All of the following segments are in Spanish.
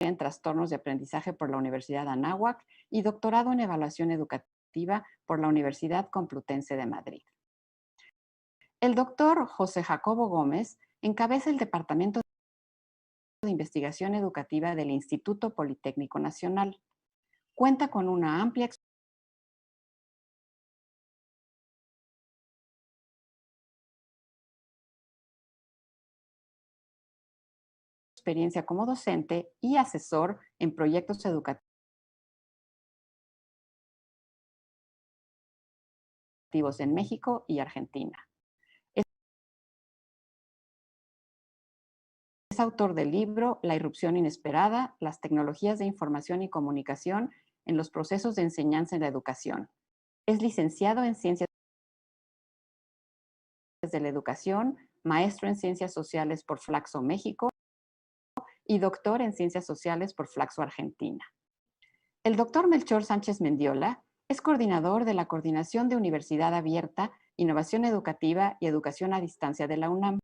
en trastornos de aprendizaje por la Universidad Anáhuac y doctorado en evaluación educativa por la Universidad Complutense de Madrid. El doctor José Jacobo Gómez encabeza el Departamento de Investigación Educativa del Instituto Politécnico Nacional. Cuenta con una amplia experiencia como docente y asesor en proyectos educativos en México y Argentina. Es autor del libro La irrupción inesperada, las tecnologías de información y comunicación en los procesos de enseñanza en la educación. Es licenciado en Ciencias de la Educación, maestro en Ciencias Sociales por Flaxo México y doctor en Ciencias Sociales por Flaxo Argentina. El doctor Melchor Sánchez Mendiola es coordinador de la Coordinación de Universidad Abierta, Innovación Educativa y Educación a Distancia de la UNAM.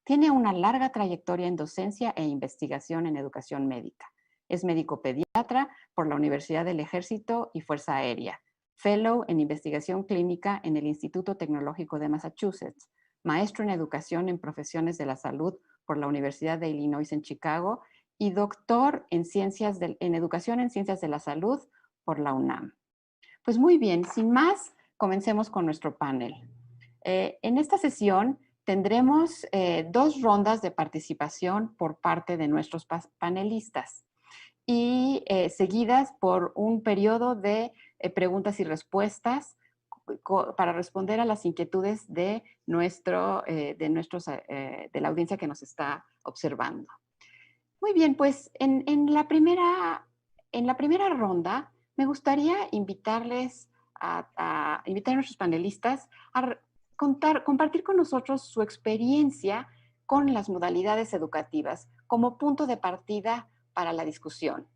Tiene una larga trayectoria en docencia e investigación en educación médica. Es médico pediatra por la Universidad del Ejército y Fuerza Aérea, fellow en investigación clínica en el Instituto Tecnológico de Massachusetts, maestro en educación en profesiones de la salud por la Universidad de Illinois en Chicago y doctor en educación en ciencias de la salud por la UNAM. Pues muy bien, sin más, comencemos con nuestro panel. En esta sesión tendremos 2 rondas de participación por parte de nuestros panelistas y seguidas por un periodo de preguntas y respuestas para responder a las inquietudes de la audiencia que nos está observando. Muy bien, pues en la primera ronda me gustaría invitar a nuestros panelistas a compartir con nosotros su experiencia con las modalidades educativas como punto de partida para la discusión.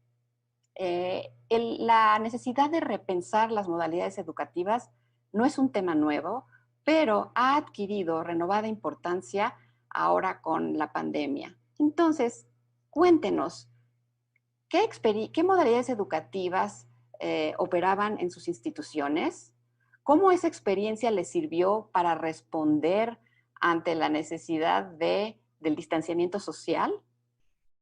La necesidad de repensar las modalidades educativas no es un tema nuevo, pero ha adquirido renovada importancia ahora con la pandemia. Entonces, cuéntenos, ¿qué modalidades educativas operaban en sus instituciones? ¿Cómo esa experiencia les sirvió para responder ante la necesidad del distanciamiento social?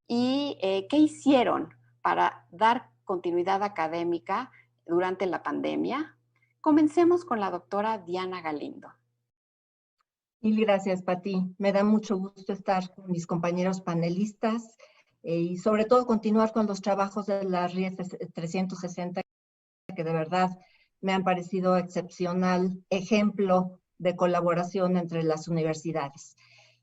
¿Y qué hicieron para dar continuidad académica durante la pandemia? Comencemos con la doctora Diana Galindo. Mil gracias, Pati. Me da mucho gusto estar con mis compañeros panelistas y sobre todo continuar con los trabajos de la RIE 360, que de verdad me han parecido excepcional ejemplo de colaboración entre las universidades.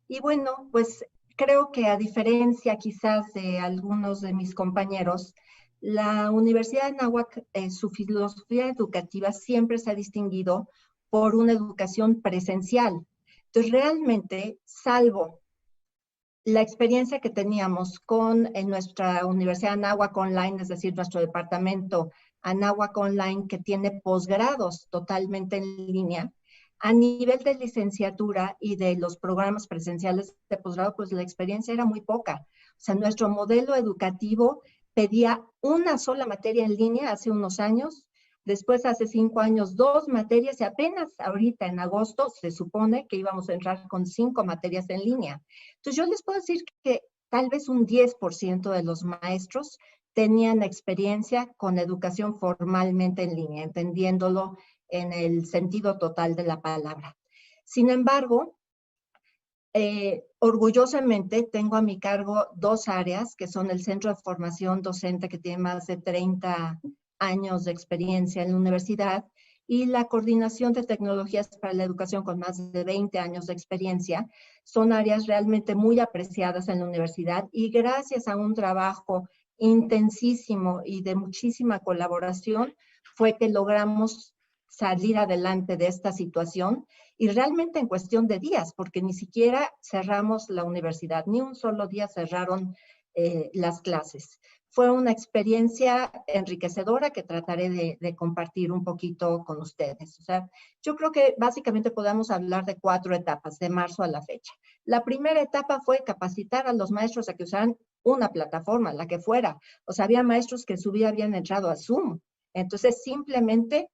Y bueno, pues creo que a diferencia quizás de algunos de mis compañeros, la Universidad de Anáhuac, su filosofía educativa siempre se ha distinguido por una educación presencial. Entonces, realmente, salvo la experiencia que teníamos en nuestra Universidad de Anáhuac Online, es decir, nuestro departamento Anáhuac Online, que tiene posgrados totalmente en línea, a nivel de licenciatura y de los programas presenciales de posgrado, pues la experiencia era muy poca. O sea, nuestro modelo educativo pedía una sola materia en línea hace unos años, después hace 5 años 2 materias y apenas ahorita en agosto se supone que íbamos a entrar con 5 materias en línea. Entonces yo les puedo decir que tal vez un 10% de los maestros tenían experiencia con educación formalmente en línea, entendiéndolo en el sentido total de la palabra. Sin embargo, orgullosamente tengo a mi cargo 2 áreas, que son el Centro de Formación Docente, que tiene más de 30 años de experiencia en la universidad, y la Coordinación de Tecnologías para la Educación, con más de 20 años de experiencia. Son áreas realmente muy apreciadas en la universidad y gracias a un trabajo intensísimo y de muchísima colaboración fue que logramos salir adelante de esta situación y realmente en cuestión de días, porque ni siquiera cerramos la universidad, ni un solo día cerraron las clases. Fue una experiencia enriquecedora que trataré de compartir un poquito con ustedes. O sea, yo creo que básicamente podemos hablar de 4 etapas de marzo a la fecha. La primera etapa fue capacitar a los maestros a que usaran una plataforma, la que fuera. O sea, había maestros que en su vida habían entrado a Zoom. Entonces, simplemente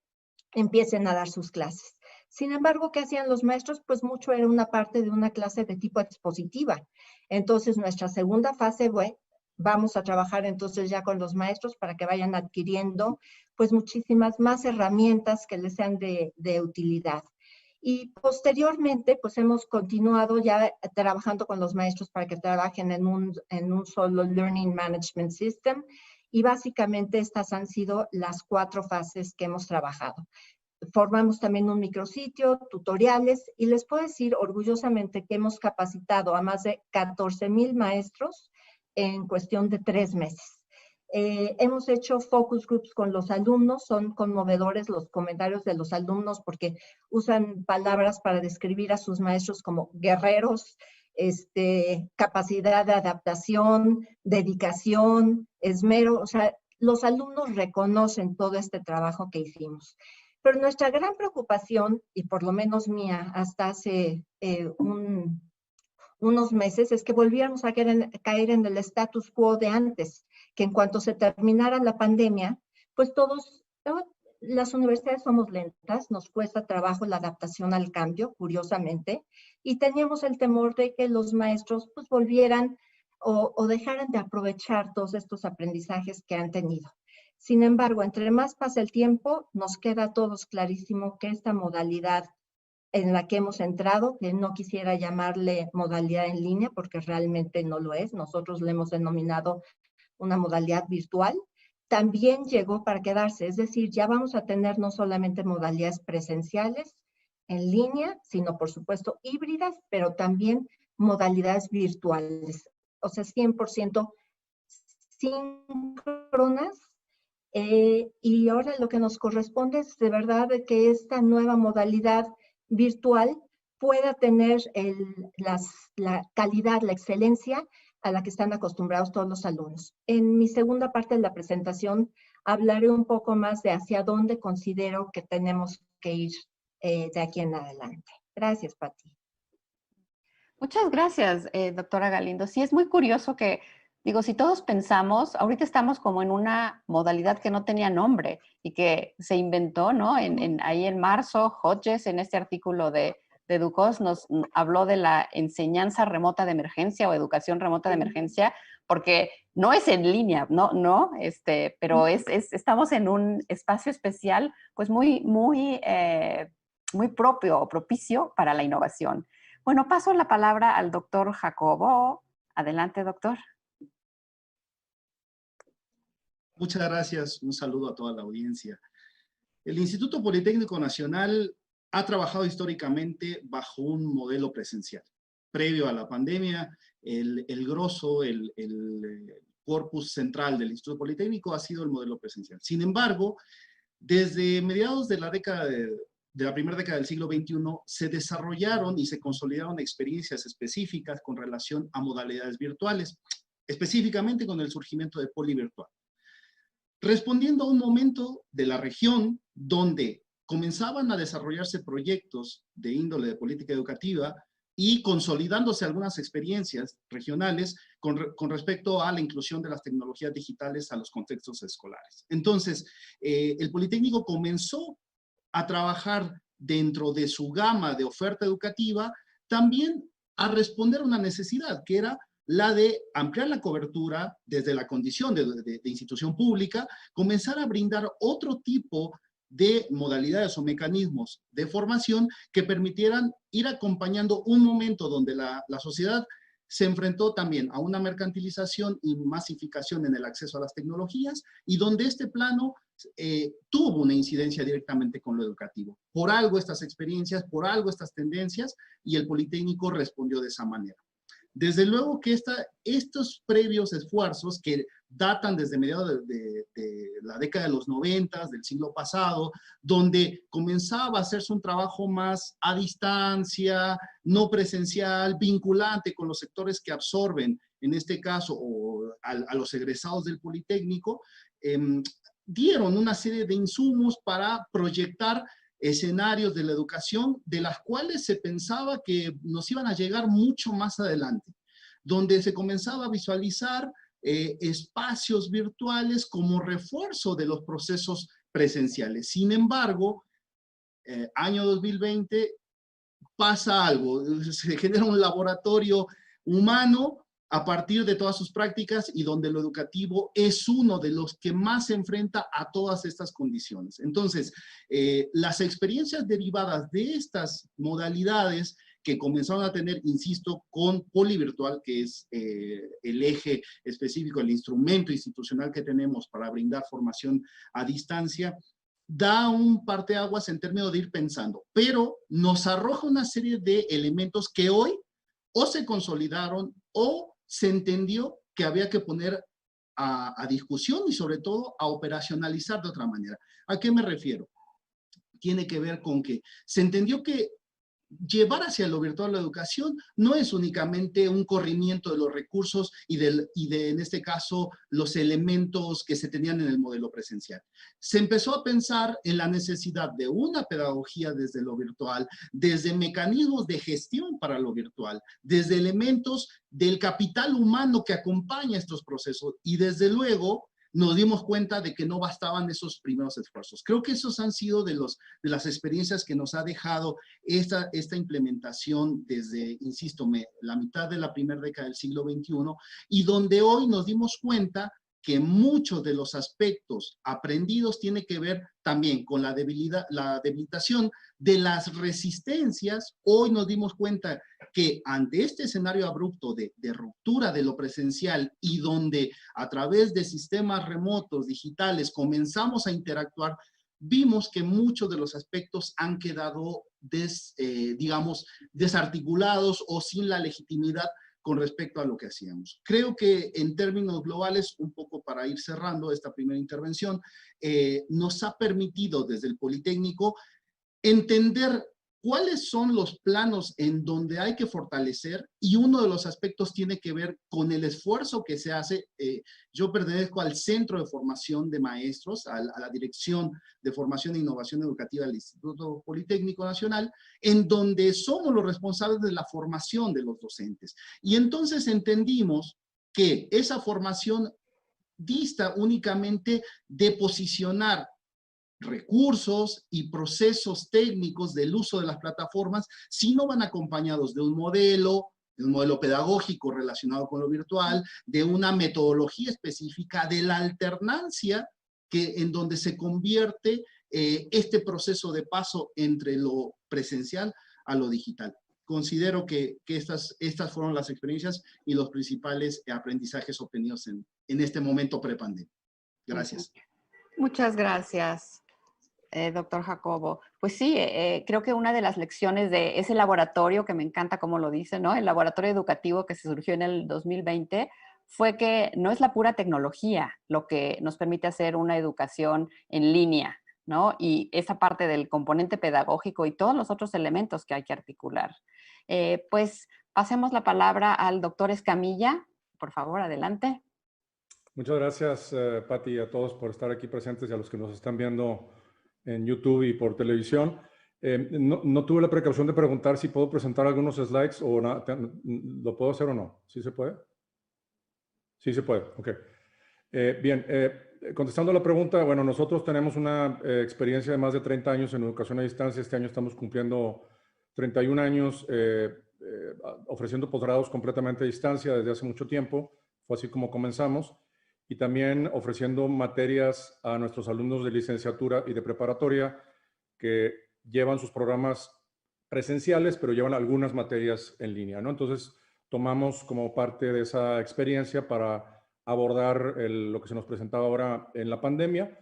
empiecen a dar sus clases. Sin embargo, ¿qué hacían los maestros? Pues mucho era una parte de una clase de tipo expositiva. Entonces, nuestra segunda fase fue, vamos a trabajar entonces ya con los maestros para que vayan adquiriendo pues muchísimas más herramientas que les sean de utilidad. Y posteriormente, pues hemos continuado ya trabajando con los maestros para que trabajen en un solo Learning Management System. Y básicamente estas han sido las 4 fases que hemos trabajado. Formamos también un micrositio, tutoriales, y les puedo decir orgullosamente que hemos capacitado a más de 14,000 maestros en cuestión de 3 meses. Hemos hecho focus groups con los alumnos, son conmovedores los comentarios de los alumnos porque usan palabras para describir a sus maestros como guerreros, capacidad de adaptación, dedicación, esmero. O sea, los alumnos reconocen todo este trabajo que hicimos. Pero nuestra gran preocupación, y por lo menos mía hasta hace unos meses, es que volviéramos a caer en el status quo de antes, que en cuanto se terminara la pandemia, pues las universidades somos lentas, nos cuesta trabajo la adaptación al cambio, curiosamente, y teníamos el temor de que los maestros pues volvieran o dejaran de aprovechar todos estos aprendizajes que han tenido. Sin embargo, entre más pasa el tiempo, nos queda a todos clarísimo que esta modalidad en la que hemos entrado, que no quisiera llamarle modalidad en línea porque realmente no lo es, nosotros le hemos denominado una modalidad virtual, también llegó para quedarse. Es decir, ya vamos a tener no solamente modalidades presenciales en línea, sino por supuesto híbridas, pero también modalidades virtuales. O sea, 100% síncronas. Y ahora lo que nos corresponde es de verdad que esta nueva modalidad virtual pueda tener la calidad, la excelencia a la que están acostumbrados todos los alumnos. En mi segunda parte de la presentación hablaré un poco más de hacia dónde considero que tenemos que ir de aquí en adelante. Gracias, Pati. Muchas gracias, doctora Galindo. Sí, es muy curioso que, digo, si todos pensamos, ahorita estamos como en una modalidad que no tenía nombre y que se inventó, ¿no? Ahí en marzo, Hodges, en este artículo de EDUCOS, nos habló de la enseñanza remota de emergencia o educación remota de emergencia, porque no es en línea, no, pero estamos en un espacio especial, pues muy propio o propicio para la innovación. Bueno, paso la palabra al doctor Jacobo. Adelante, doctor. Muchas gracias. Un saludo a toda la audiencia. El Instituto Politécnico Nacional ha trabajado históricamente bajo un modelo presencial. Previo a la pandemia, el grosso, el corpus central del Instituto Politécnico ha sido el modelo presencial. Sin embargo, desde mediados de la primera década del siglo XXI, se desarrollaron y se consolidaron experiencias específicas con relación a modalidades virtuales, específicamente con el surgimiento de Polivirtual. Respondiendo a un momento de la región donde comenzaban a desarrollarse proyectos de índole de política educativa y consolidándose algunas experiencias regionales con respecto a la inclusión de las tecnologías digitales a los contextos escolares. Entonces, el Politécnico comenzó a trabajar dentro de su gama de oferta educativa, también a responder a una necesidad, que era la de ampliar la cobertura desde la condición de institución pública, comenzar a brindar otro tipo de modalidades o mecanismos de formación que permitieran ir acompañando un momento donde la sociedad se enfrentó también a una mercantilización y masificación en el acceso a las tecnologías y donde este plano tuvo una incidencia directamente con lo educativo. Por algo estas experiencias, por algo estas tendencias, y el Politécnico respondió de esa manera. Desde luego que estos previos esfuerzos que datan desde mediados de la década de los 90, del siglo pasado, donde comenzaba a hacerse un trabajo más a distancia, no presencial, vinculante con los sectores que absorben, en este caso, a los egresados del Politécnico, dieron una serie de insumos para proyectar escenarios de la educación de las cuales se pensaba que nos iban a llegar mucho más adelante. donde se comenzaba a visualizar espacios virtuales como refuerzo de los procesos presenciales. Sin embargo, año 2020 pasa algo, se genera un laboratorio humano a partir de todas sus prácticas y donde lo educativo es uno de los que más se enfrenta a todas estas condiciones. Entonces, las experiencias derivadas de estas modalidades que comenzaron a tener, insisto, con Polivirtual, que es el eje específico, el instrumento institucional que tenemos para brindar formación a distancia, da un parteaguas en términos de ir pensando, pero nos arroja una serie de elementos que hoy o se consolidaron o se entendió que había que poner a discusión y sobre todo a operacionalizar de otra manera. ¿A qué me refiero? Tiene que ver con que se entendió que llevar hacia lo virtual la educación no es únicamente un corrimiento de los recursos y de, en este caso, los elementos que se tenían en el modelo presencial. Se empezó a pensar en la necesidad de una pedagogía desde lo virtual, desde mecanismos de gestión para lo virtual, desde elementos del capital humano que acompaña estos procesos y desde luego nos dimos cuenta de que no bastaban esos primeros esfuerzos. Creo que esos han sido de las experiencias que nos ha dejado esta implementación desde, insisto, la mitad de la primera década del siglo XXI, y donde hoy nos dimos cuenta que muchos de los aspectos aprendidos tienen que ver también con la debilitación de las resistencias. Hoy nos dimos cuenta que ante este escenario abrupto de ruptura de lo presencial y donde a través de sistemas remotos, digitales, comenzamos a interactuar, vimos que muchos de los aspectos han quedado, digamos, desarticulados o sin la legitimidad con respecto a lo que hacíamos. Creo que en términos globales, un poco para ir cerrando esta primera intervención, nos ha permitido desde el Politécnico entender cuáles son los planos en donde hay que fortalecer, y uno de los aspectos tiene que ver con el esfuerzo que se hace. Yo pertenezco al Centro de Formación de Maestros, a la Dirección de Formación e Innovación Educativa del Instituto Politécnico Nacional, en donde somos los responsables de la formación de los docentes. Y entonces entendimos que esa formación dista únicamente de posicionar recursos y procesos técnicos del uso de las plataformas, si no van acompañados de un modelo pedagógico relacionado con lo virtual, de una metodología específica, de la alternancia en donde se convierte este proceso de paso entre lo presencial a lo digital. Considero que estas fueron las experiencias y los principales aprendizajes obtenidos en este momento prepandemia. Gracias. Muchas gracias, doctor Jacobo. Pues sí, creo que una de las lecciones de ese laboratorio, que me encanta cómo lo dice, ¿no? El laboratorio educativo que se surgió en el 2020, fue que no es la pura tecnología lo que nos permite hacer una educación en línea, ¿no? Y esa parte del componente pedagógico y todos los otros elementos que hay que articular. Pues pasemos la palabra al doctor Escamilla. Por favor, adelante. Muchas gracias, Pati, y a todos por estar aquí presentes y a los que nos están viendo en YouTube y por televisión. No tuve la precaución de preguntar si puedo presentar algunos slides o no. ¿Lo puedo hacer o no? ¿Sí se puede? Sí se puede, ok. Bien, contestando a la pregunta, bueno, nosotros tenemos una experiencia de más de 30 años en educación a distancia. Este año estamos cumpliendo 31 años ofreciendo posgrados completamente a distancia desde hace mucho tiempo. Fue así como comenzamos. Y también ofreciendo materias a nuestros alumnos de licenciatura y de preparatoria que llevan sus programas presenciales, pero llevan algunas materias en línea, ¿no? Entonces, tomamos como parte de esa experiencia para abordar lo que se nos presentaba ahora en la pandemia.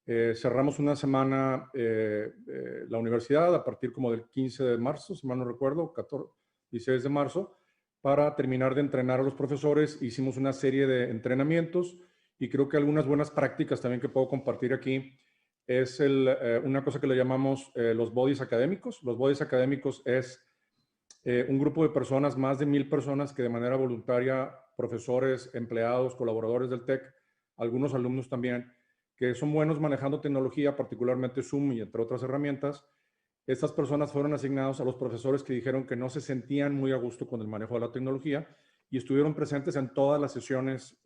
Cerramos una semana la universidad a partir como del 15 de marzo, si mal no recuerdo, 16 de marzo, para terminar de entrenar a los profesores. Hicimos una serie de entrenamientos y creo que algunas buenas prácticas también que puedo compartir aquí es una cosa que le llamamos los bodies académicos. Los bodies académicos es un grupo de personas, más de 1000 personas que de manera voluntaria, profesores, empleados, colaboradores del TEC, algunos alumnos también, que son buenos manejando tecnología, particularmente Zoom y entre otras herramientas. Estas personas fueron asignados a los profesores que dijeron que no se sentían muy a gusto con el manejo de la tecnología y estuvieron presentes en todas las sesiones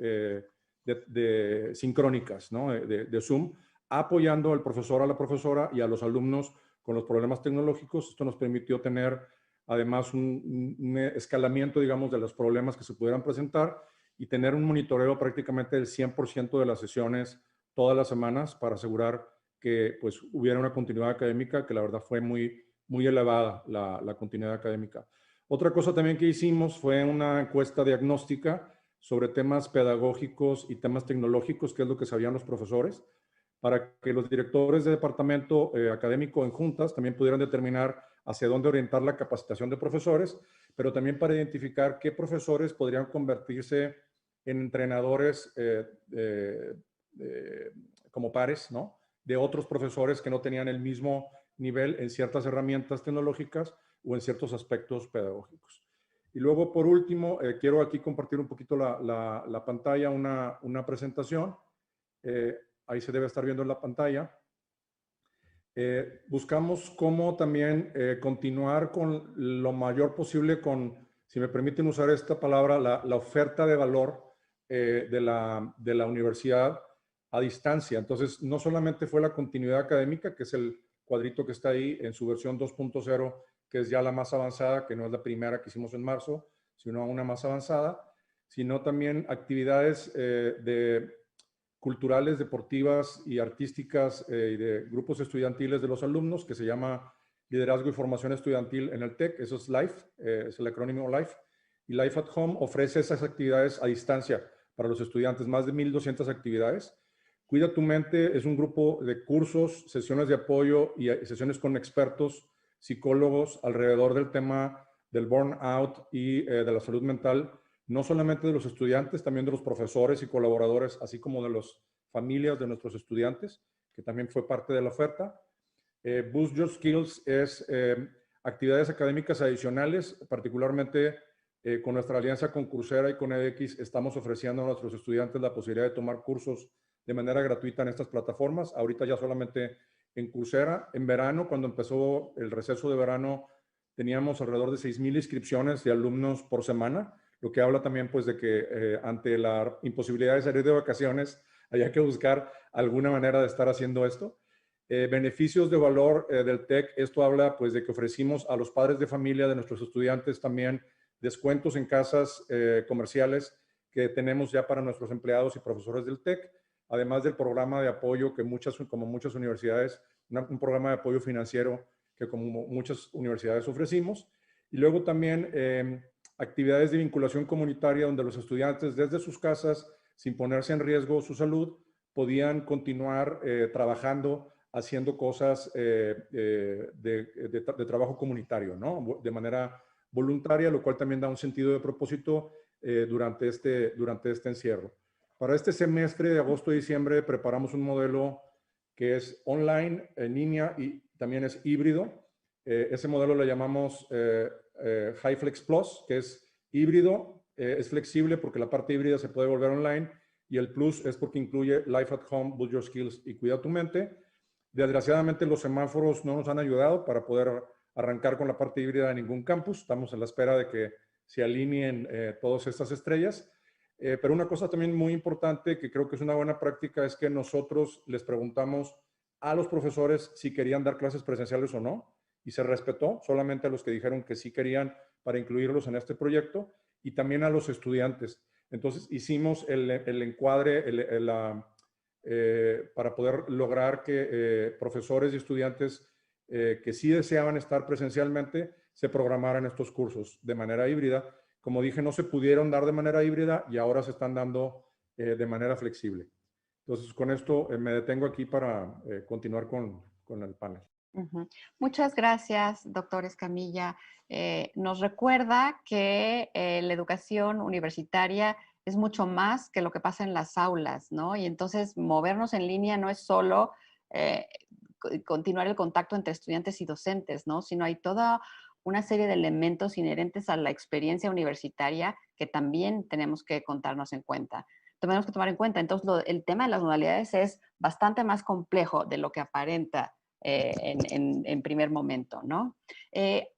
sincrónicas, ¿no? de Zoom, apoyando al profesor, a la profesora y a los alumnos con los problemas tecnológicos. Esto nos permitió tener además un escalamiento, digamos, de los problemas que se pudieran presentar y tener un monitoreo prácticamente del 100% de las sesiones todas las semanas para asegurar que pues, hubiera una continuidad académica, que la verdad fue muy elevada la continuidad académica. Otra cosa también que hicimos fue una encuesta diagnóstica sobre temas pedagógicos y temas tecnológicos, que es lo que sabían los profesores, para que los directores de departamento académico en juntas también pudieran determinar hacia dónde orientar la capacitación de profesores, pero también para identificar qué profesores podrían convertirse en entrenadores como pares, ¿no? De otros profesores que no tenían el mismo nivel en ciertas herramientas tecnológicas o en ciertos aspectos pedagógicos. Y luego, por último, quiero aquí compartir un poquito la pantalla, una presentación. Ahí se debe estar viendo en la pantalla. Buscamos cómo también continuar con lo mayor posible con, si me permiten usar esta palabra, la oferta de valor de la universidad a distancia. Entonces, no solamente fue la continuidad académica, que es el cuadrito que está ahí en su versión 2.0, que es ya la más avanzada, que no es la primera que hicimos en marzo, sino una más avanzada, sino también actividades culturales, deportivas y artísticas y de grupos estudiantiles de los alumnos, que se llama Liderazgo y Formación Estudiantil en el TEC. Eso es LIFE, es el acrónimo LIFE. Y Life at Home ofrece esas actividades a distancia para los estudiantes, más de 1,200 actividades. Cuida tu mente es un grupo de cursos, sesiones de apoyo y sesiones con expertos, psicólogos alrededor del tema del burnout y de la salud mental, no solamente de los estudiantes, también de los profesores y colaboradores, así como de las familias de nuestros estudiantes, que también fue parte de la oferta. Boost Your Skills es actividades académicas adicionales, particularmente con nuestra alianza con Coursera y con edX, estamos ofreciendo a nuestros estudiantes la posibilidad de tomar cursos de manera gratuita en estas plataformas. Ahorita ya solamente en Coursera. En verano, cuando empezó el receso de verano, teníamos alrededor de 6,000 inscripciones de alumnos por semana, lo que habla también pues de que ante la imposibilidad de salir de vacaciones, había que buscar alguna manera de estar haciendo esto. Beneficios de valor del TEC, esto habla pues de que ofrecimos a los padres de familia de nuestros estudiantes también descuentos en casas comerciales que tenemos ya para nuestros empleados y profesores del TEC, además del programa de apoyo que como muchas universidades, un programa de apoyo financiero que como muchas universidades ofrecimos. Y luego también actividades de vinculación comunitaria donde los estudiantes desde sus casas, sin ponerse en riesgo su salud, podían continuar trabajando, haciendo cosas de trabajo comunitario, ¿no? De manera voluntaria, lo cual también da un sentido de propósito durante este encierro. Para este semestre de agosto y diciembre preparamos un modelo que es online, en línea y también es híbrido. Ese modelo lo llamamos HighFlex Plus, que es híbrido, es flexible porque la parte híbrida se puede volver online y el Plus es porque incluye Life at Home, Build Your Skills y Cuida tu Mente. Desgraciadamente los semáforos no nos han ayudado para poder arrancar con la parte híbrida de ningún campus. Estamos en la espera de que se alineen todas estas estrellas. Pero una cosa también muy importante que creo que es una buena práctica es que nosotros les preguntamos a los profesores si querían dar clases presenciales o no, y se respetó solamente a los que dijeron que sí querían para incluirlos en este proyecto, y también a los estudiantes. Entonces hicimos el encuadre para poder lograr que profesores y estudiantes que sí deseaban estar presencialmente se programaran estos cursos de manera híbrida. Como dije, no se pudieron dar de manera híbrida y ahora se están dando de manera flexible. Entonces, con esto me detengo aquí para continuar con el panel. Muchas gracias, doctor Escamilla. Nos recuerda que la educación universitaria es mucho más que lo que pasa en las aulas, ¿no? Y entonces movernos en línea no es solo continuar el contacto entre estudiantes y docentes, ¿no? Sino hay toda una serie de elementos inherentes a la experiencia universitaria que también tenemos que contarnos en cuenta. Tenemos que tomar en cuenta. Entonces, el tema de las modalidades es bastante más complejo de lo que aparenta en primer momento, ¿no?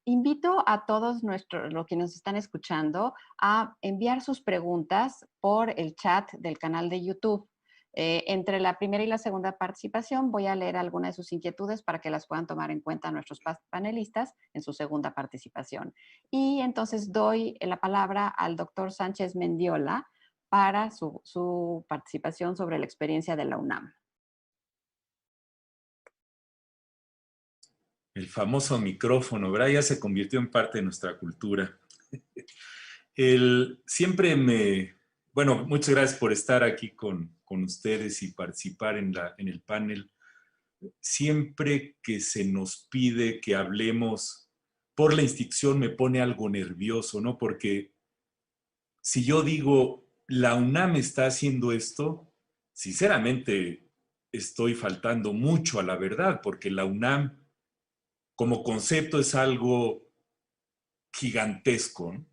Invito a todos los que nos están escuchando a enviar sus preguntas por el chat del canal de YouTube. Entre la primera y la segunda participación voy a leer algunas de sus inquietudes para que las puedan tomar en cuenta nuestros panelistas en su segunda participación. Y entonces doy la palabra al doctor Sánchez Mendiola para su participación sobre la experiencia de la UNAM. El famoso micrófono, ¿verdad? Ya se convirtió en parte de nuestra cultura. Bueno, muchas gracias por estar aquí con ustedes y participar en el panel. Siempre que se nos pide que hablemos por la institución me pone algo nervioso, ¿no? Porque si yo digo, la UNAM está haciendo esto, sinceramente estoy faltando mucho a la verdad, porque la UNAM como concepto es algo gigantesco, ¿no?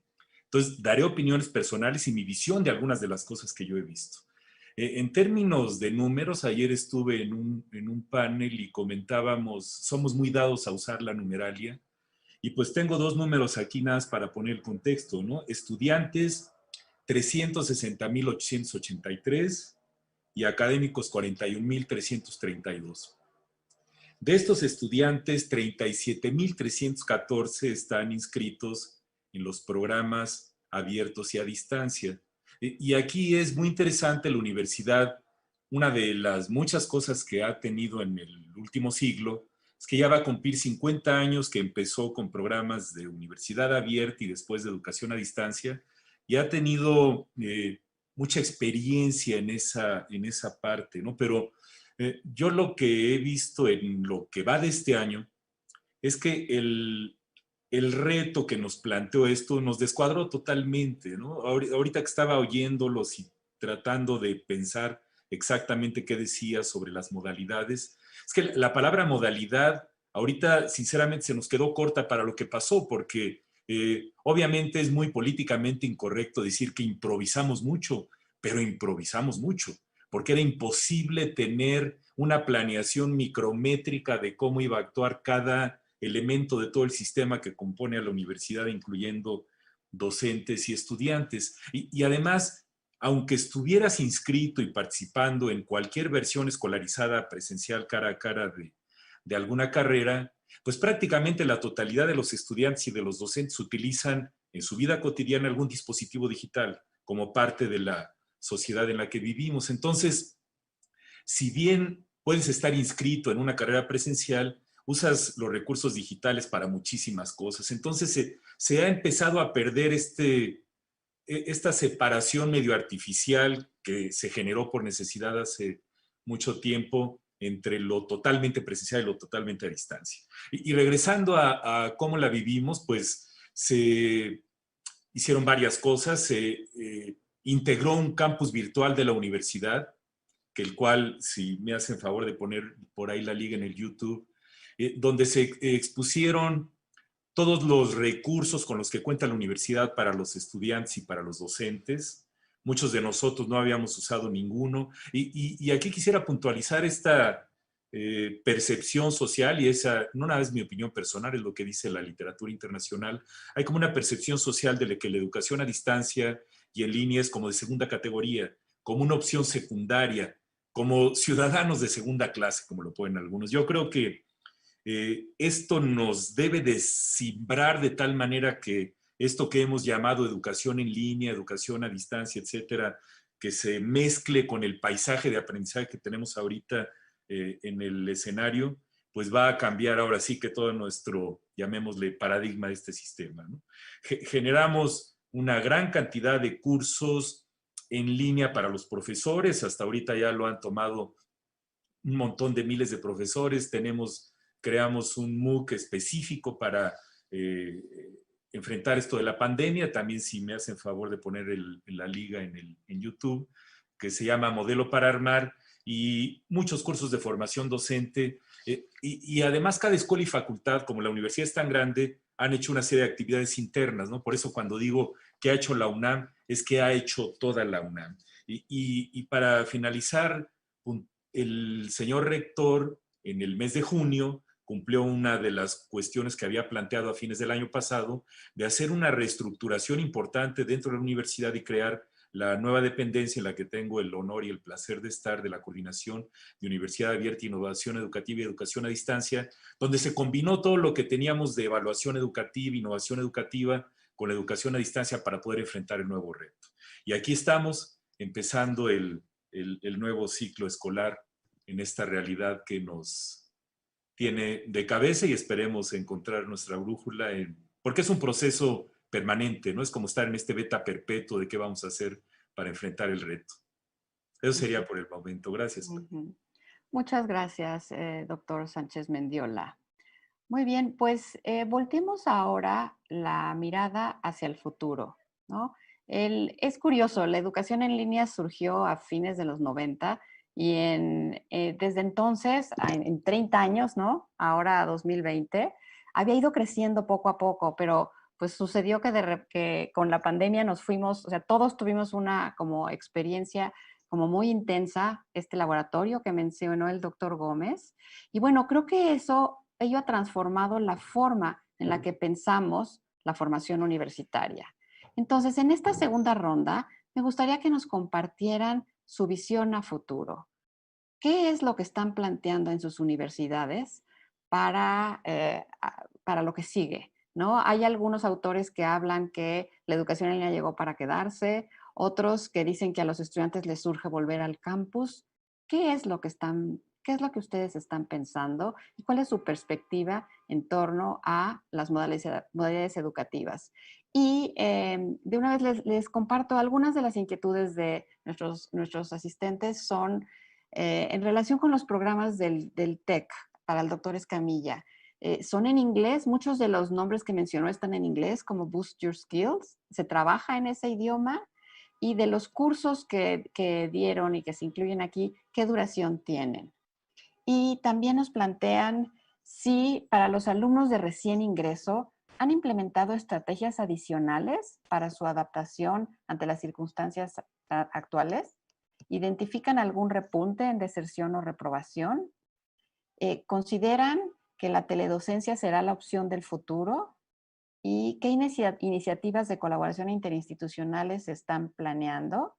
Entonces, daré opiniones personales y mi visión de algunas de las cosas que yo he visto. En términos de números, ayer estuve en un panel y comentábamos, somos muy dados a usar la numeralia, y pues tengo dos números aquí nada más para poner el contexto, ¿no? Estudiantes, 360,883 y académicos, 41,332. De estos estudiantes, 37,314 están inscritos en los programas abiertos y a distancia. Y aquí es muy interesante la universidad. Una de las muchas cosas que ha tenido en el último siglo es que ya va a cumplir 50 años que empezó con programas de universidad abierta y después de educación a distancia, y ha tenido mucha experiencia en esa parte, ¿no? Pero yo lo que he visto en lo que va de este año es que el reto que nos planteó esto nos descuadró totalmente, ¿no? Ahorita que estaba oyéndolos y tratando de pensar exactamente qué decía sobre las modalidades, es que la palabra modalidad ahorita sinceramente se nos quedó corta para lo que pasó, porque obviamente es muy políticamente incorrecto decir que improvisamos mucho, pero improvisamos mucho, porque era imposible tener una planeación micrométrica de cómo iba a actuar cada elemento de todo el sistema que compone a la universidad, incluyendo docentes y estudiantes. Y además, aunque estuvieras inscrito y participando en cualquier versión escolarizada presencial cara a cara de alguna carrera, pues prácticamente la totalidad de los estudiantes y de los docentes utilizan en su vida cotidiana algún dispositivo digital como parte de la sociedad en la que vivimos. Entonces, si bien puedes estar inscrito en una carrera presencial, usas los recursos digitales para muchísimas cosas. Entonces, se ha empezado a perder esta separación medio artificial que se generó por necesidad hace mucho tiempo entre lo totalmente presencial y lo totalmente a distancia. Y regresando a cómo la vivimos, pues se hicieron varias cosas. Se integró un campus virtual de la universidad, que el cual, si me hacen favor de poner por ahí la liga en el YouTube, donde se expusieron todos los recursos con los que cuenta la universidad para los estudiantes y para los docentes. Muchos de nosotros no habíamos usado ninguno. Y aquí quisiera puntualizar esta percepción social, y esa no nada es mi opinión personal, es lo que dice la literatura internacional. Hay como una percepción social de que la educación a distancia y en línea es como de segunda categoría, como una opción secundaria, como ciudadanos de segunda clase, como lo ponen algunos. Yo creo que esto nos debe de simbrar de tal manera que esto que hemos llamado educación en línea, educación a distancia, etcétera, que se mezcle con el paisaje de aprendizaje que tenemos ahorita en el escenario, pues va a cambiar ahora sí que todo nuestro, llamémosle, paradigma de este sistema, ¿no? Generamos una gran cantidad de cursos en línea para los profesores. Hasta ahorita ya lo han tomado un montón de miles de profesores. Creamos un MOOC específico para enfrentar esto de la pandemia. También, si me hacen favor de poner la liga en YouTube, que se llama Modelo para Armar, y muchos cursos de formación docente. Y además cada escuela y facultad, como la universidad es tan grande, han hecho una serie de actividades internas, ¿no? Por eso cuando digo que ha hecho la UNAM, es que ha hecho toda la UNAM. Y para finalizar, el señor rector en el mes de junio, cumplió una de las cuestiones que había planteado a fines del año pasado, de hacer una reestructuración importante dentro de la universidad y crear la nueva dependencia en la que tengo el honor y el placer de estar, de la Coordinación de Universidad Abierta, Innovación Educativa y Educación a Distancia, donde se combinó todo lo que teníamos de evaluación educativa, innovación educativa, con la educación a distancia para poder enfrentar el nuevo reto. Y aquí estamos empezando el nuevo ciclo escolar en esta realidad que nos tiene de cabeza y esperemos encontrar nuestra brújula, porque es un proceso permanente, ¿no? Es como estar en este beta perpetuo de qué vamos a hacer para enfrentar el reto. Eso sería por el momento. Gracias. Muchas gracias, doctor Sánchez Mendiola. Muy bien, pues volteemos ahora la mirada hacia el futuro, ¿no? Es curioso, la educación en línea surgió a fines de los 90 y desde entonces, en 30 años, ¿no? Ahora 2020, había ido creciendo poco a poco, pero pues sucedió que con la pandemia nos fuimos, o sea, todos tuvimos una como experiencia como muy intensa, este laboratorio que mencionó el doctor Gómez. Y bueno, creo que ello ha transformado la forma en la que pensamos la formación universitaria. Entonces, en esta segunda ronda, me gustaría que nos compartieran su visión a futuro. ¿Qué es lo que están planteando en sus universidades para lo que sigue? ¿No? Hay algunos autores que hablan que la educación en línea llegó para quedarse, otros que dicen que a los estudiantes les surge volver al campus. ¿Qué es lo que ustedes están pensando y cuál es su perspectiva en torno a las modalidades educativas? Y de una vez les comparto algunas de las inquietudes de nuestros asistentes son en relación con los programas del TEC para el doctor Escamilla. Son en inglés, muchos de los nombres que mencionó están en inglés, como Boost Your Skills, se trabaja en ese idioma, y de los cursos que dieron y que se incluyen aquí, ¿qué duración tienen? Y también nos plantean si para los alumnos de recién ingreso han implementado estrategias adicionales para su adaptación ante las circunstancias actuales. ¿Identifican algún repunte en deserción o reprobación? ¿Consideran que la teledocencia será la opción del futuro? ¿Y qué iniciativas de colaboración interinstitucionales se están planeando?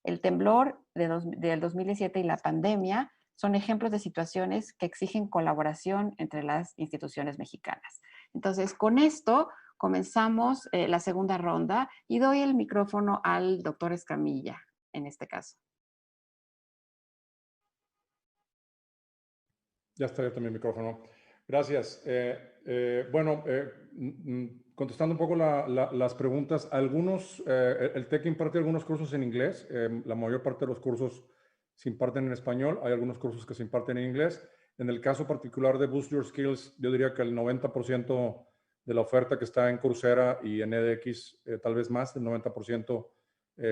El temblor del 2017 y la pandemia son ejemplos de situaciones que exigen colaboración entre las instituciones mexicanas. Entonces, con esto comenzamos la segunda ronda y doy el micrófono al doctor Escamilla en este caso. Ya está abierto mi micrófono. Gracias. Contestando un poco las preguntas, el TEC imparte algunos cursos en inglés. La mayor parte de los cursos se imparten en español. Hay algunos cursos que se imparten en inglés. En el caso particular de Boost Your Skills, yo diría que el 90% de la oferta que está en Coursera y en edX, tal vez más, el 90%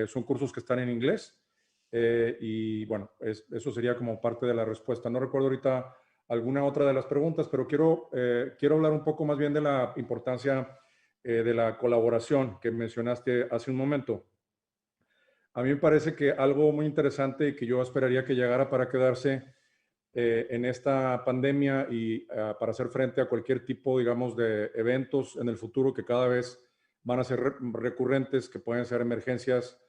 son cursos que están en inglés. Y bueno, eso sería como parte de la respuesta. No recuerdo ahorita alguna otra de las preguntas, pero quiero hablar un poco más bien de la importancia de la colaboración que mencionaste hace un momento. A mí me parece que algo muy interesante y que yo esperaría que llegara para quedarse en esta pandemia y para hacer frente a cualquier tipo, digamos, de eventos en el futuro que cada vez van a ser recurrentes, que pueden ser emergencias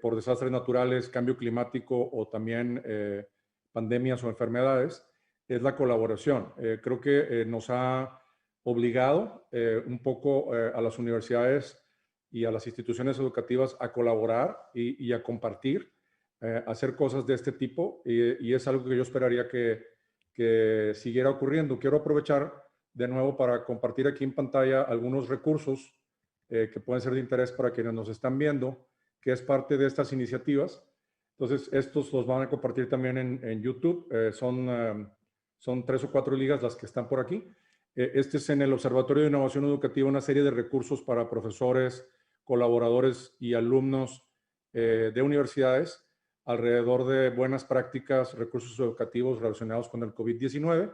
por desastres naturales, cambio climático o también pandemias o enfermedades, es la colaboración. Creo que nos ha obligado un poco a las universidades y a las instituciones educativas a colaborar y a compartir, hacer cosas de este tipo, y es algo que yo esperaría que siguiera ocurriendo. Quiero aprovechar de nuevo para compartir aquí en pantalla algunos recursos que pueden ser de interés para quienes nos están viendo, que es parte de estas iniciativas. Entonces, estos los van a compartir también en YouTube. Son 3 o 4 ligas las que están por aquí. Este es en el Observatorio de Innovación Educativa, una serie de recursos para profesores, colaboradores y alumnos de universidades alrededor de buenas prácticas, recursos educativos relacionados con el COVID-19.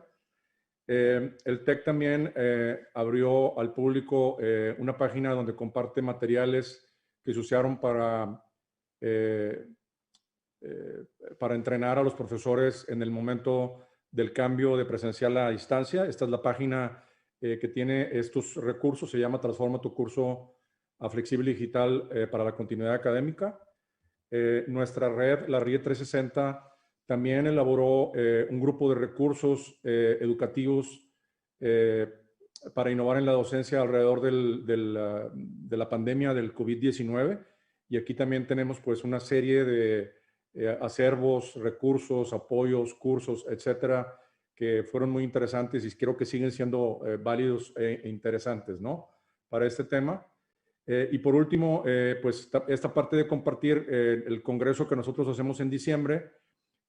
El TEC también abrió al público una página donde comparte materiales que se usaron para entrenar a los profesores en el momento del cambio de presencial a distancia. Esta es la página que tiene estos recursos, se llama Transforma tu curso a Flexible Digital para la continuidad académica. Nuestra red, la RIE 360, también elaboró un grupo de recursos educativos para innovar en la docencia alrededor de la pandemia del COVID-19. Y aquí también tenemos pues una serie de acervos, recursos, apoyos, cursos, etcétera, que fueron muy interesantes y creo que siguen siendo válidos e interesantes, ¿no? Para este tema. Y por último, pues esta parte de compartir el congreso que nosotros hacemos en diciembre,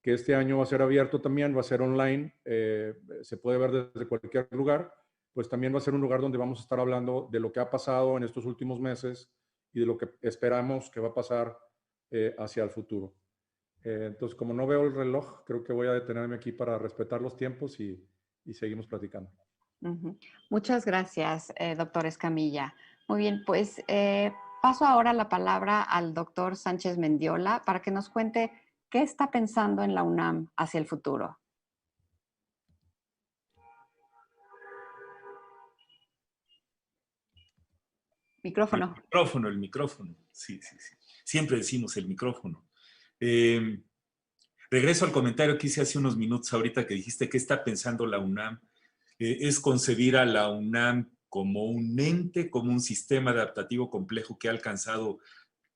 que este año va a ser abierto también, va a ser online, se puede ver desde cualquier lugar, pues también va a ser un lugar donde vamos a estar hablando de lo que ha pasado en estos últimos meses y de lo que esperamos que va a pasar hacia el futuro. Entonces, como no veo el reloj, creo que voy a detenerme aquí para respetar los tiempos y seguimos platicando. Muchas gracias, doctor Escamilla. Muy bien, pues paso ahora la palabra al doctor Sánchez Mendiola para que nos cuente qué está pensando en la UNAM hacia el futuro. Micrófono. El micrófono. Sí. Siempre decimos el micrófono. Regreso al comentario que hice hace unos minutos ahorita que dijiste qué está pensando la UNAM. Es concebir a la UNAM como un ente, como un sistema adaptativo complejo que ha alcanzado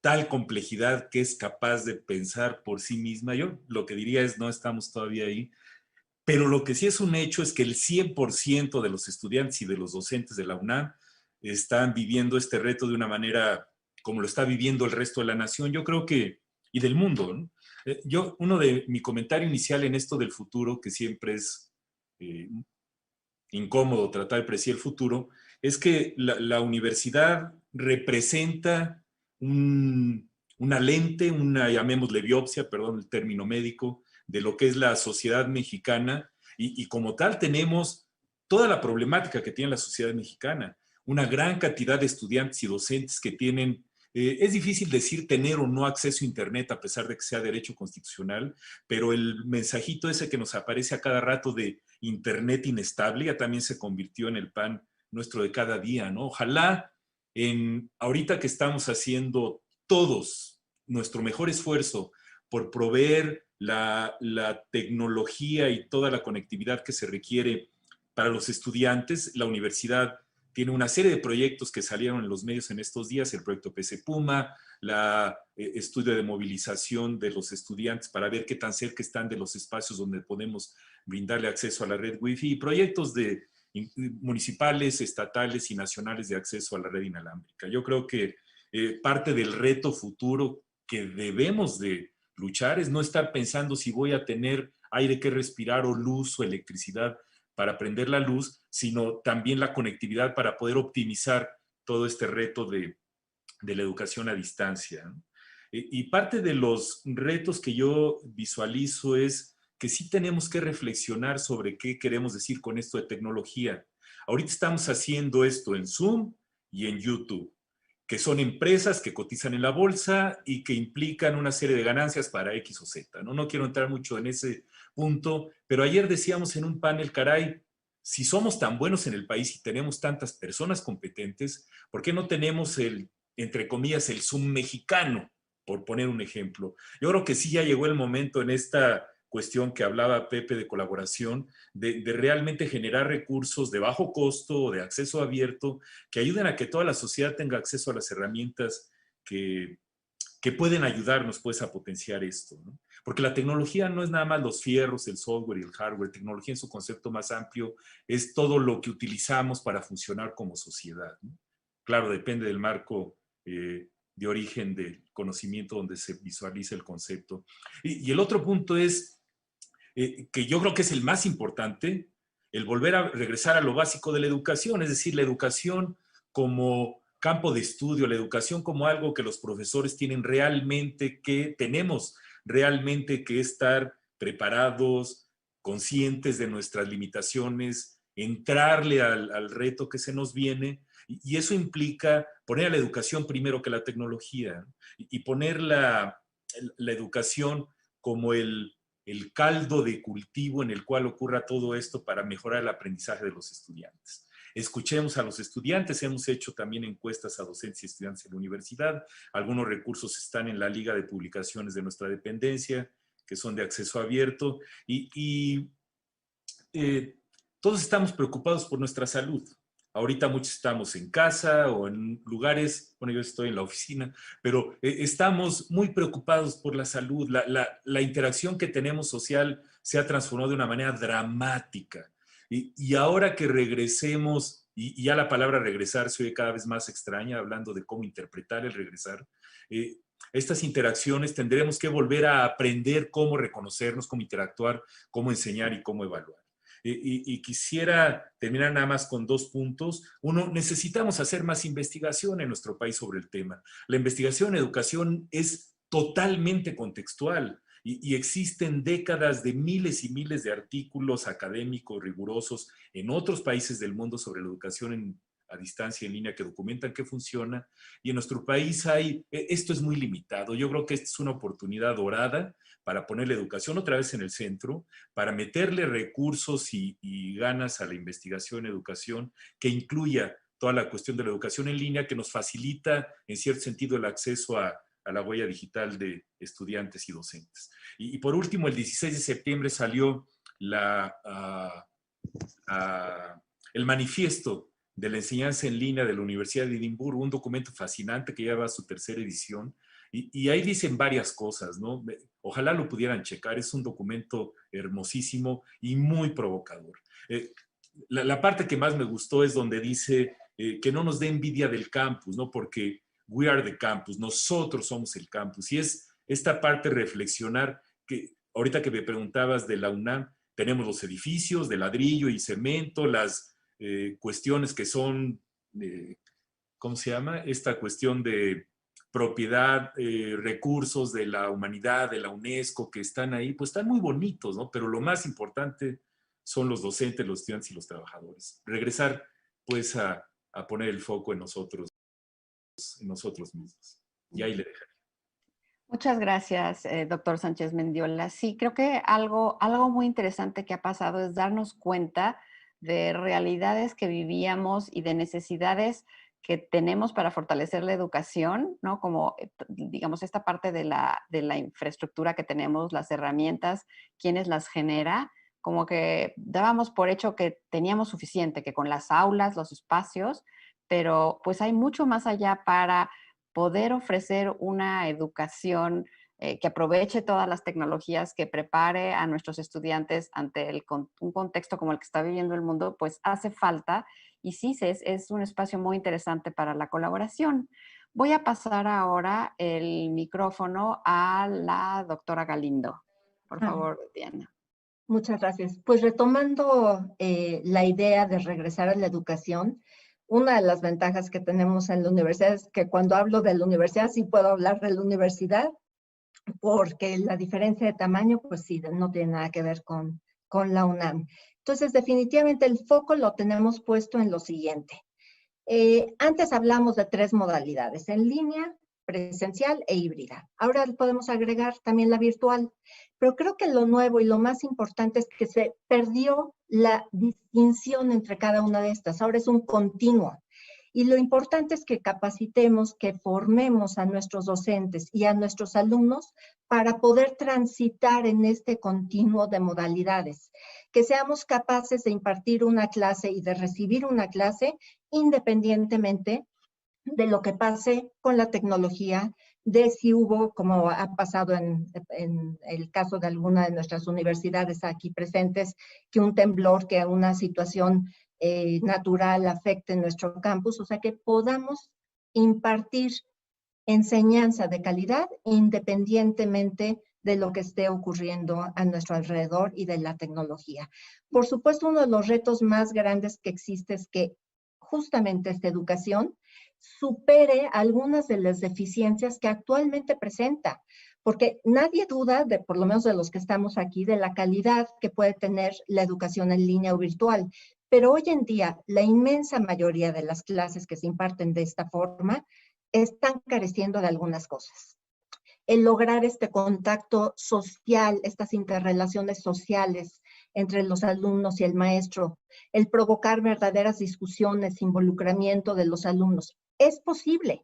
tal complejidad que es capaz de pensar por sí misma. Yo lo que diría es no estamos todavía ahí, pero lo que sí es un hecho es que el 100% de los estudiantes y de los docentes de la UNAM están viviendo este reto de una manera como lo está viviendo el resto de la nación, yo creo que, y del mundo, ¿no? Uno de mi comentario inicial en esto del futuro, que siempre es incómodo tratar de predecir el futuro, es que la universidad representa una lente, llamémosle biopsia, perdón el término médico, de lo que es la sociedad mexicana y como tal tenemos toda la problemática que tiene la sociedad mexicana, una gran cantidad de estudiantes y docentes que tienen, es difícil decir tener o no acceso a internet a pesar de que sea derecho constitucional, pero el mensajito ese que nos aparece a cada rato de internet inestable ya también se convirtió en el pan nuestro de cada día, ¿no? Ojalá ahorita que estamos haciendo todos nuestro mejor esfuerzo por proveer la tecnología y toda la conectividad que se requiere para los estudiantes, la universidad tiene una serie de proyectos que salieron en los medios en estos días, el proyecto PC Puma, estudio de movilización de los estudiantes para ver qué tan cerca están de los espacios donde podemos brindarle acceso a la red Wi-Fi, y proyectos municipales, estatales y nacionales de acceso a la red inalámbrica. Yo creo que parte del reto futuro que debemos de luchar es no estar pensando si voy a tener aire que respirar o luz o electricidad para prender la luz, sino también la conectividad para poder optimizar todo este reto de la educación a distancia, ¿no? Y parte de los retos que yo visualizo es que sí tenemos que reflexionar sobre qué queremos decir con esto de tecnología. Ahorita estamos haciendo esto en Zoom y en YouTube, que son empresas que cotizan en la bolsa y que implican una serie de ganancias para X o Z, ¿no? No quiero entrar mucho en ese punto, pero ayer decíamos en un panel, caray, si somos tan buenos en el país y tenemos tantas personas competentes, ¿por qué no tenemos entre comillas, el Zoom mexicano, por poner un ejemplo? Yo creo que sí ya llegó el momento en esta cuestión que hablaba Pepe de colaboración, de realmente generar recursos de bajo costo o de acceso abierto que ayuden a que toda la sociedad tenga acceso a las herramientas que pueden ayudarnos pues a potenciar esto, ¿no? Porque la tecnología no es nada más los fierros, el software y el hardware. Tecnología en su concepto más amplio es todo lo que utilizamos para funcionar como sociedad, ¿no? Claro, depende del marco de origen del conocimiento donde se visualiza el concepto. Y el otro punto es que yo creo que es el más importante, el volver a regresar a lo básico de la educación, es decir, la educación como campo de estudio, la educación como algo que los profesores tenemos realmente que estar preparados, conscientes de nuestras limitaciones, entrarle al reto que se nos viene, y eso implica poner a la educación primero que la tecnología, y poner la educación como el el caldo de cultivo en el cual ocurra todo esto para mejorar el aprendizaje de los estudiantes. Escuchemos a los estudiantes, hemos hecho también encuestas a docentes y estudiantes en la universidad, algunos recursos están en la liga de publicaciones de nuestra dependencia, que son de acceso abierto, todos estamos preocupados por nuestra salud. Ahorita muchos estamos en casa o en lugares, bueno, yo estoy en la oficina, pero estamos muy preocupados por la salud. La interacción que tenemos social se ha transformado de una manera dramática. Y ahora que regresemos, y ya la palabra regresar se oye cada vez más extraña, hablando de cómo interpretar el regresar, estas interacciones tendremos que volver a aprender cómo reconocernos, cómo interactuar, cómo enseñar y cómo evaluar. Y quisiera terminar nada más con 2 puntos. Uno, necesitamos hacer más investigación en nuestro país sobre el tema. La investigación en educación es totalmente contextual y existen décadas de miles y miles de artículos académicos rigurosos en otros países del mundo sobre la educación a distancia en línea que documentan que funciona. Y en nuestro país esto es muy limitado. Yo creo que esta es una oportunidad dorada para poner la educación otra vez en el centro, para meterle recursos y ganas a la investigación en educación, que incluya toda la cuestión de la educación en línea, que nos facilita, en cierto sentido, el acceso a la huella digital de estudiantes y docentes. Y por último, el 16 de septiembre salió el manifiesto de la enseñanza en línea de la Universidad de Edimburgo, un documento fascinante que lleva su 3ª edición. Y ahí dicen varias cosas, ¿no? Ojalá lo pudieran checar, es un documento hermosísimo y muy provocador. La parte que más me gustó es donde dice que no nos dé envidia del campus, ¿no? Porque we are the campus, nosotros somos el campus. Y es esta parte reflexionar que ahorita que me preguntabas de la UNAM, tenemos los edificios de ladrillo y cemento, las cuestiones que son, ¿cómo se llama? Esta cuestión de propiedad, recursos de la humanidad, de la UNESCO, que están ahí, pues están muy bonitos, ¿no? Pero lo más importante son los docentes, los estudiantes y los trabajadores. Regresar, pues, a poner el foco en nosotros mismos. Y ahí le dejaré. Muchas gracias, doctor Sánchez Mendiola. Sí, creo que algo muy interesante que ha pasado es darnos cuenta de realidades que vivíamos y de necesidades que tenemos para fortalecer la educación, ¿no? Como, digamos, esta parte de la infraestructura que tenemos, las herramientas, quiénes las genera, como que dábamos por hecho que teníamos suficiente, que con las aulas, los espacios, pero pues hay mucho más allá para poder ofrecer una educación que aproveche todas las tecnologías, que prepare a nuestros estudiantes ante un contexto como el que está viviendo el mundo, pues hace falta. Y sí, es un espacio muy interesante para la colaboración. Voy a pasar ahora el micrófono a la doctora Galindo. Por favor, Diana. Muchas gracias. Pues retomando la idea de regresar a la educación, una de las ventajas que tenemos en la universidad es que cuando hablo de la universidad sí puedo hablar de la universidad, porque la diferencia de tamaño, pues sí, no tiene nada que ver con la UNAM. Entonces, definitivamente el foco lo tenemos puesto en lo siguiente. Antes hablamos de 3 modalidades, en línea, presencial e híbrida. Ahora podemos agregar también la virtual, pero creo que lo nuevo y lo más importante es que se perdió la distinción entre cada una de estas. Ahora es un continuo. Y lo importante es que capacitemos, que formemos a nuestros docentes y a nuestros alumnos para poder transitar en este continuo de modalidades. Que seamos capaces de impartir una clase y de recibir una clase independientemente de lo que pase con la tecnología, de si hubo, como ha pasado en el caso de alguna de nuestras universidades aquí presentes, que un temblor, que una situación natural afecte nuestro campus, o sea que podamos impartir enseñanza de calidad independientemente de lo que esté ocurriendo a nuestro alrededor y de la tecnología. Por supuesto, uno de los retos más grandes que existe es que justamente esta educación supere algunas de las deficiencias que actualmente presenta, porque nadie duda, por lo menos de los que estamos aquí, de la calidad que puede tener la educación en línea o virtual. Pero hoy en día, la inmensa mayoría de las clases que se imparten de esta forma están careciendo de algunas cosas. el lograr este contacto social, estas interrelaciones sociales entre los alumnos y el maestro, el provocar verdaderas discusiones, involucramiento de los alumnos. Es posible,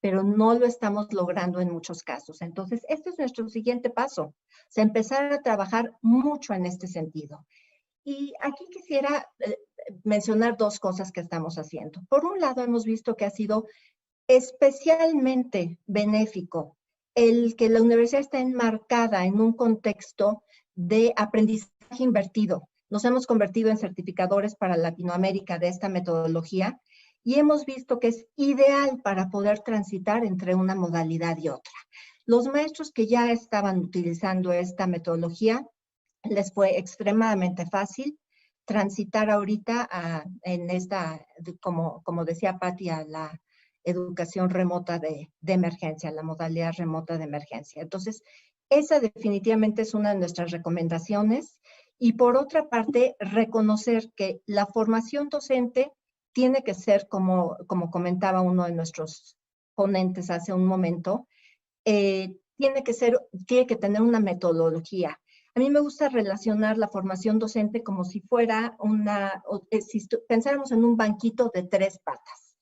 pero no lo estamos logrando en muchos casos. Entonces, este es nuestro siguiente paso, o sea, empezar a trabajar mucho en este sentido. Y aquí quisiera mencionar dos cosas que estamos haciendo. Por un lado, hemos visto que ha sido especialmente benéfico el que la universidad está enmarcada en un contexto de aprendizaje invertido. Nos hemos convertido en certificadores para Latinoamérica de esta metodología y hemos visto que es ideal para poder transitar entre una modalidad y otra. Los maestros que ya estaban utilizando esta metodología les fue extremadamente fácil transitar ahorita en esta, como decía Patti, a la educación remota de emergencia, la modalidad remota de emergencia. Entonces, esa definitivamente es una de nuestras recomendaciones. Y por otra parte, reconocer que la formación docente tiene que ser, como comentaba uno de nuestros ponentes hace un momento, tiene que tener una metodología. A mí me gusta relacionar la formación docente como si fuera si pensáramos en un banquito de 3 patas.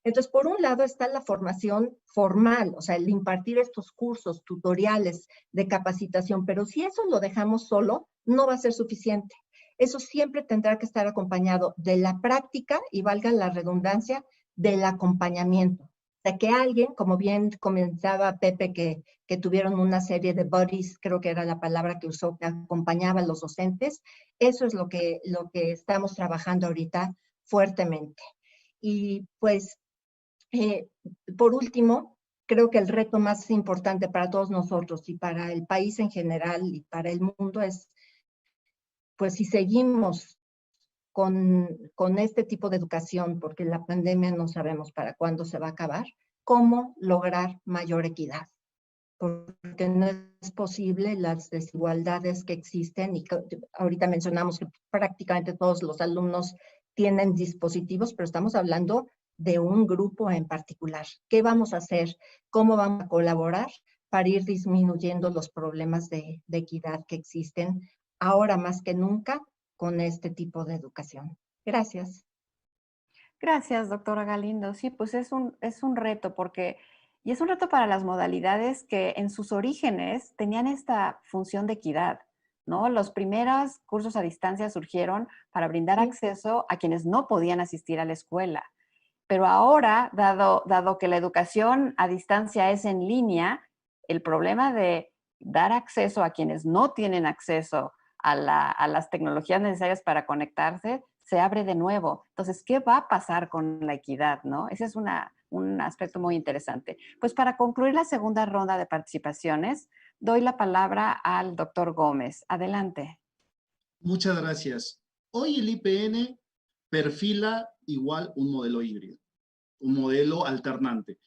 Entonces, por un lado está la formación formal, o sea, el impartir estos cursos, tutoriales de capacitación, pero si eso lo dejamos solo, no va a ser suficiente. Eso siempre tendrá que estar acompañado de la práctica y, valga la redundancia, del acompañamiento. O sea, que alguien, como bien comentaba Pepe, que tuvieron una serie de buddies, creo que era la palabra que usó, que acompañaba a los docentes, eso es lo que estamos trabajando ahorita fuertemente. Y pues, por último, creo que el reto más importante para todos nosotros y para el país en general y para el mundo es, pues si seguimos con este tipo de educación, porque la pandemia no sabemos para cuándo se va a acabar, cómo lograr mayor equidad. Porque no es posible las desigualdades que existen, y ahorita mencionamos que prácticamente todos los alumnos tienen dispositivos, pero estamos hablando de un grupo en particular. ¿Qué vamos a hacer? ¿Cómo vamos a colaborar para ir disminuyendo los problemas de equidad que existen ahora más que nunca con este tipo de educación? Gracias. Gracias, doctora Galindo. Sí, pues es un reto y es un reto para las modalidades que en sus orígenes tenían esta función de equidad, ¿no? Los primeros cursos a distancia surgieron para brindar acceso a quienes no podían asistir a la escuela. Pero ahora, dado que la educación a distancia es en línea, el problema de dar acceso a quienes no tienen acceso a las tecnologías necesarias para conectarse se abre de nuevo. Entonces, ¿qué va a pasar con la equidad, no? Ese es un aspecto muy interesante. Pues para concluir la segunda ronda de participaciones, doy la palabra al doctor Gómez. Adelante. Muchas gracias. Hoy el IPN perfila igual un modelo híbrido, un modelo alternante.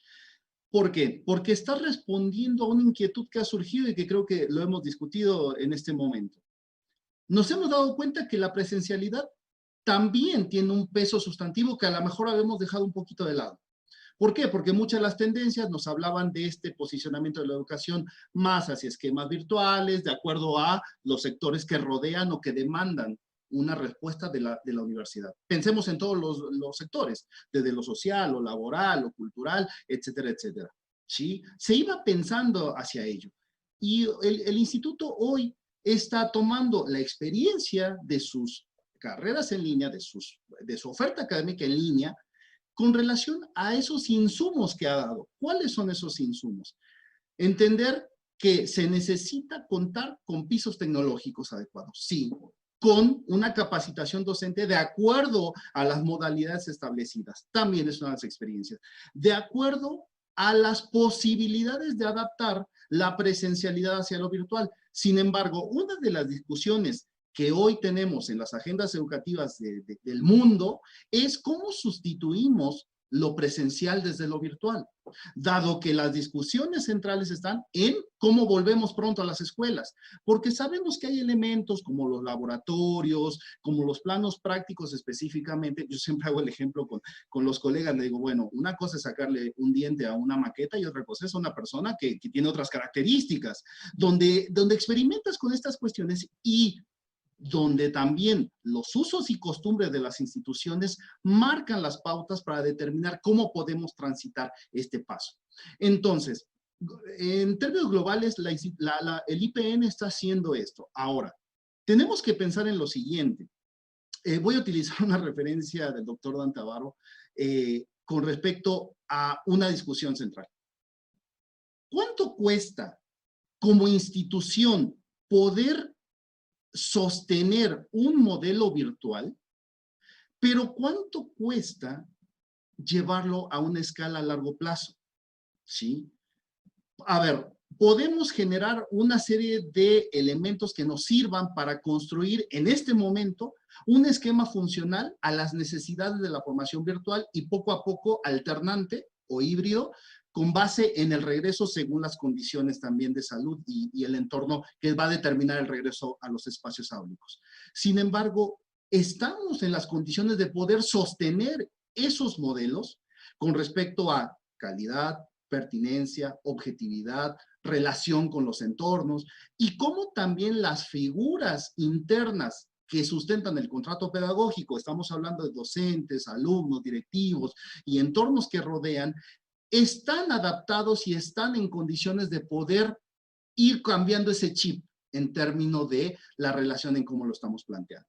¿Por qué? Porque está respondiendo a una inquietud que ha surgido y que creo que lo hemos discutido en este momento. Nos hemos dado cuenta que la presencialidad también tiene un peso sustantivo que a lo mejor habíamos dejado un poquito de lado. ¿Por qué? Porque muchas de las tendencias nos hablaban de este posicionamiento de la educación más hacia esquemas virtuales, de acuerdo a los sectores que rodean o que demandan una respuesta de la universidad. Pensemos en todos los sectores, desde lo social, lo laboral, lo cultural, etcétera, etcétera. ¿Sí? Se iba pensando hacia ello. Y el instituto hoy está tomando la experiencia de sus carreras en línea, de su oferta académica en línea, con relación a esos insumos que ha dado. ¿Cuáles son esos insumos? Entender que se necesita contar con pisos tecnológicos adecuados, sí, con una capacitación docente de acuerdo a las modalidades establecidas, también es una de las experiencias, de acuerdo a las posibilidades de adaptar la presencialidad hacia lo virtual. Sin embargo, una de las discusiones que hoy tenemos en las agendas educativas del mundo es cómo sustituimos lo presencial desde lo virtual, dado que las discusiones centrales están en cómo volvemos pronto a las escuelas, porque sabemos que hay elementos como los laboratorios, como los planos prácticos específicamente. Yo siempre hago el ejemplo con los colegas, le digo, bueno, una cosa es sacarle un diente a una maqueta y otra cosa es a una persona que tiene otras características, donde experimentas con estas cuestiones y donde también los usos y costumbres de las instituciones marcan las pautas para determinar cómo podemos transitar este paso. Entonces, en términos globales, el IPN está haciendo esto. Ahora, tenemos que pensar en lo siguiente. Voy a utilizar una referencia del doctor Dante Avaro con respecto a una discusión central. ¿Cuánto cuesta como institución poder sostener un modelo virtual, pero cuánto cuesta llevarlo a una escala a largo plazo? ¿Sí? A ver, podemos generar una serie de elementos que nos sirvan para construir en este momento un esquema funcional a las necesidades de la formación virtual y poco a poco alternante o híbrido, con base en el regreso según las condiciones también de salud y el entorno que va a determinar el regreso a los espacios áulicos. Sin embargo, estamos en las condiciones de poder sostener esos modelos con respecto a calidad, pertinencia, objetividad, relación con los entornos y cómo también las figuras internas que sustentan el contrato pedagógico, estamos hablando de docentes, alumnos, directivos y entornos que rodean, están adaptados y están en condiciones de poder ir cambiando ese chip en términos de la relación en cómo lo estamos planteando.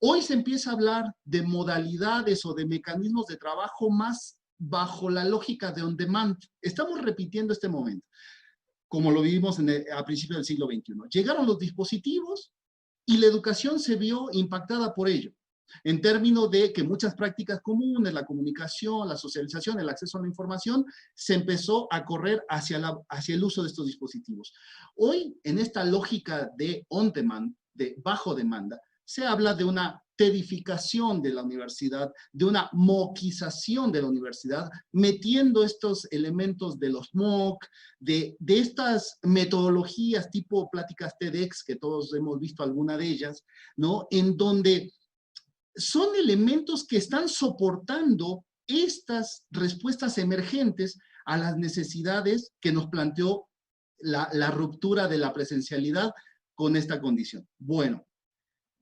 Hoy se empieza a hablar de modalidades o de mecanismos de trabajo más bajo la lógica de on demand. Estamos repitiendo este momento, como lo vivimos a principios del siglo XXI. Llegaron los dispositivos y la educación se vio impactada por ello, en términos de que muchas prácticas comunes, la comunicación, la socialización, el acceso a la información, se empezó a correr hacia el uso de estos dispositivos. Hoy, en esta lógica de on demand, de bajo demanda, se habla de una tedificación de la universidad, de una moquización de la universidad, metiendo estos elementos de los MOOC, de estas metodologías tipo pláticas TEDx, que todos hemos visto alguna de ellas, ¿no? En donde son elementos que están soportando estas respuestas emergentes a las necesidades que nos planteó la ruptura de la presencialidad con esta condición. Bueno,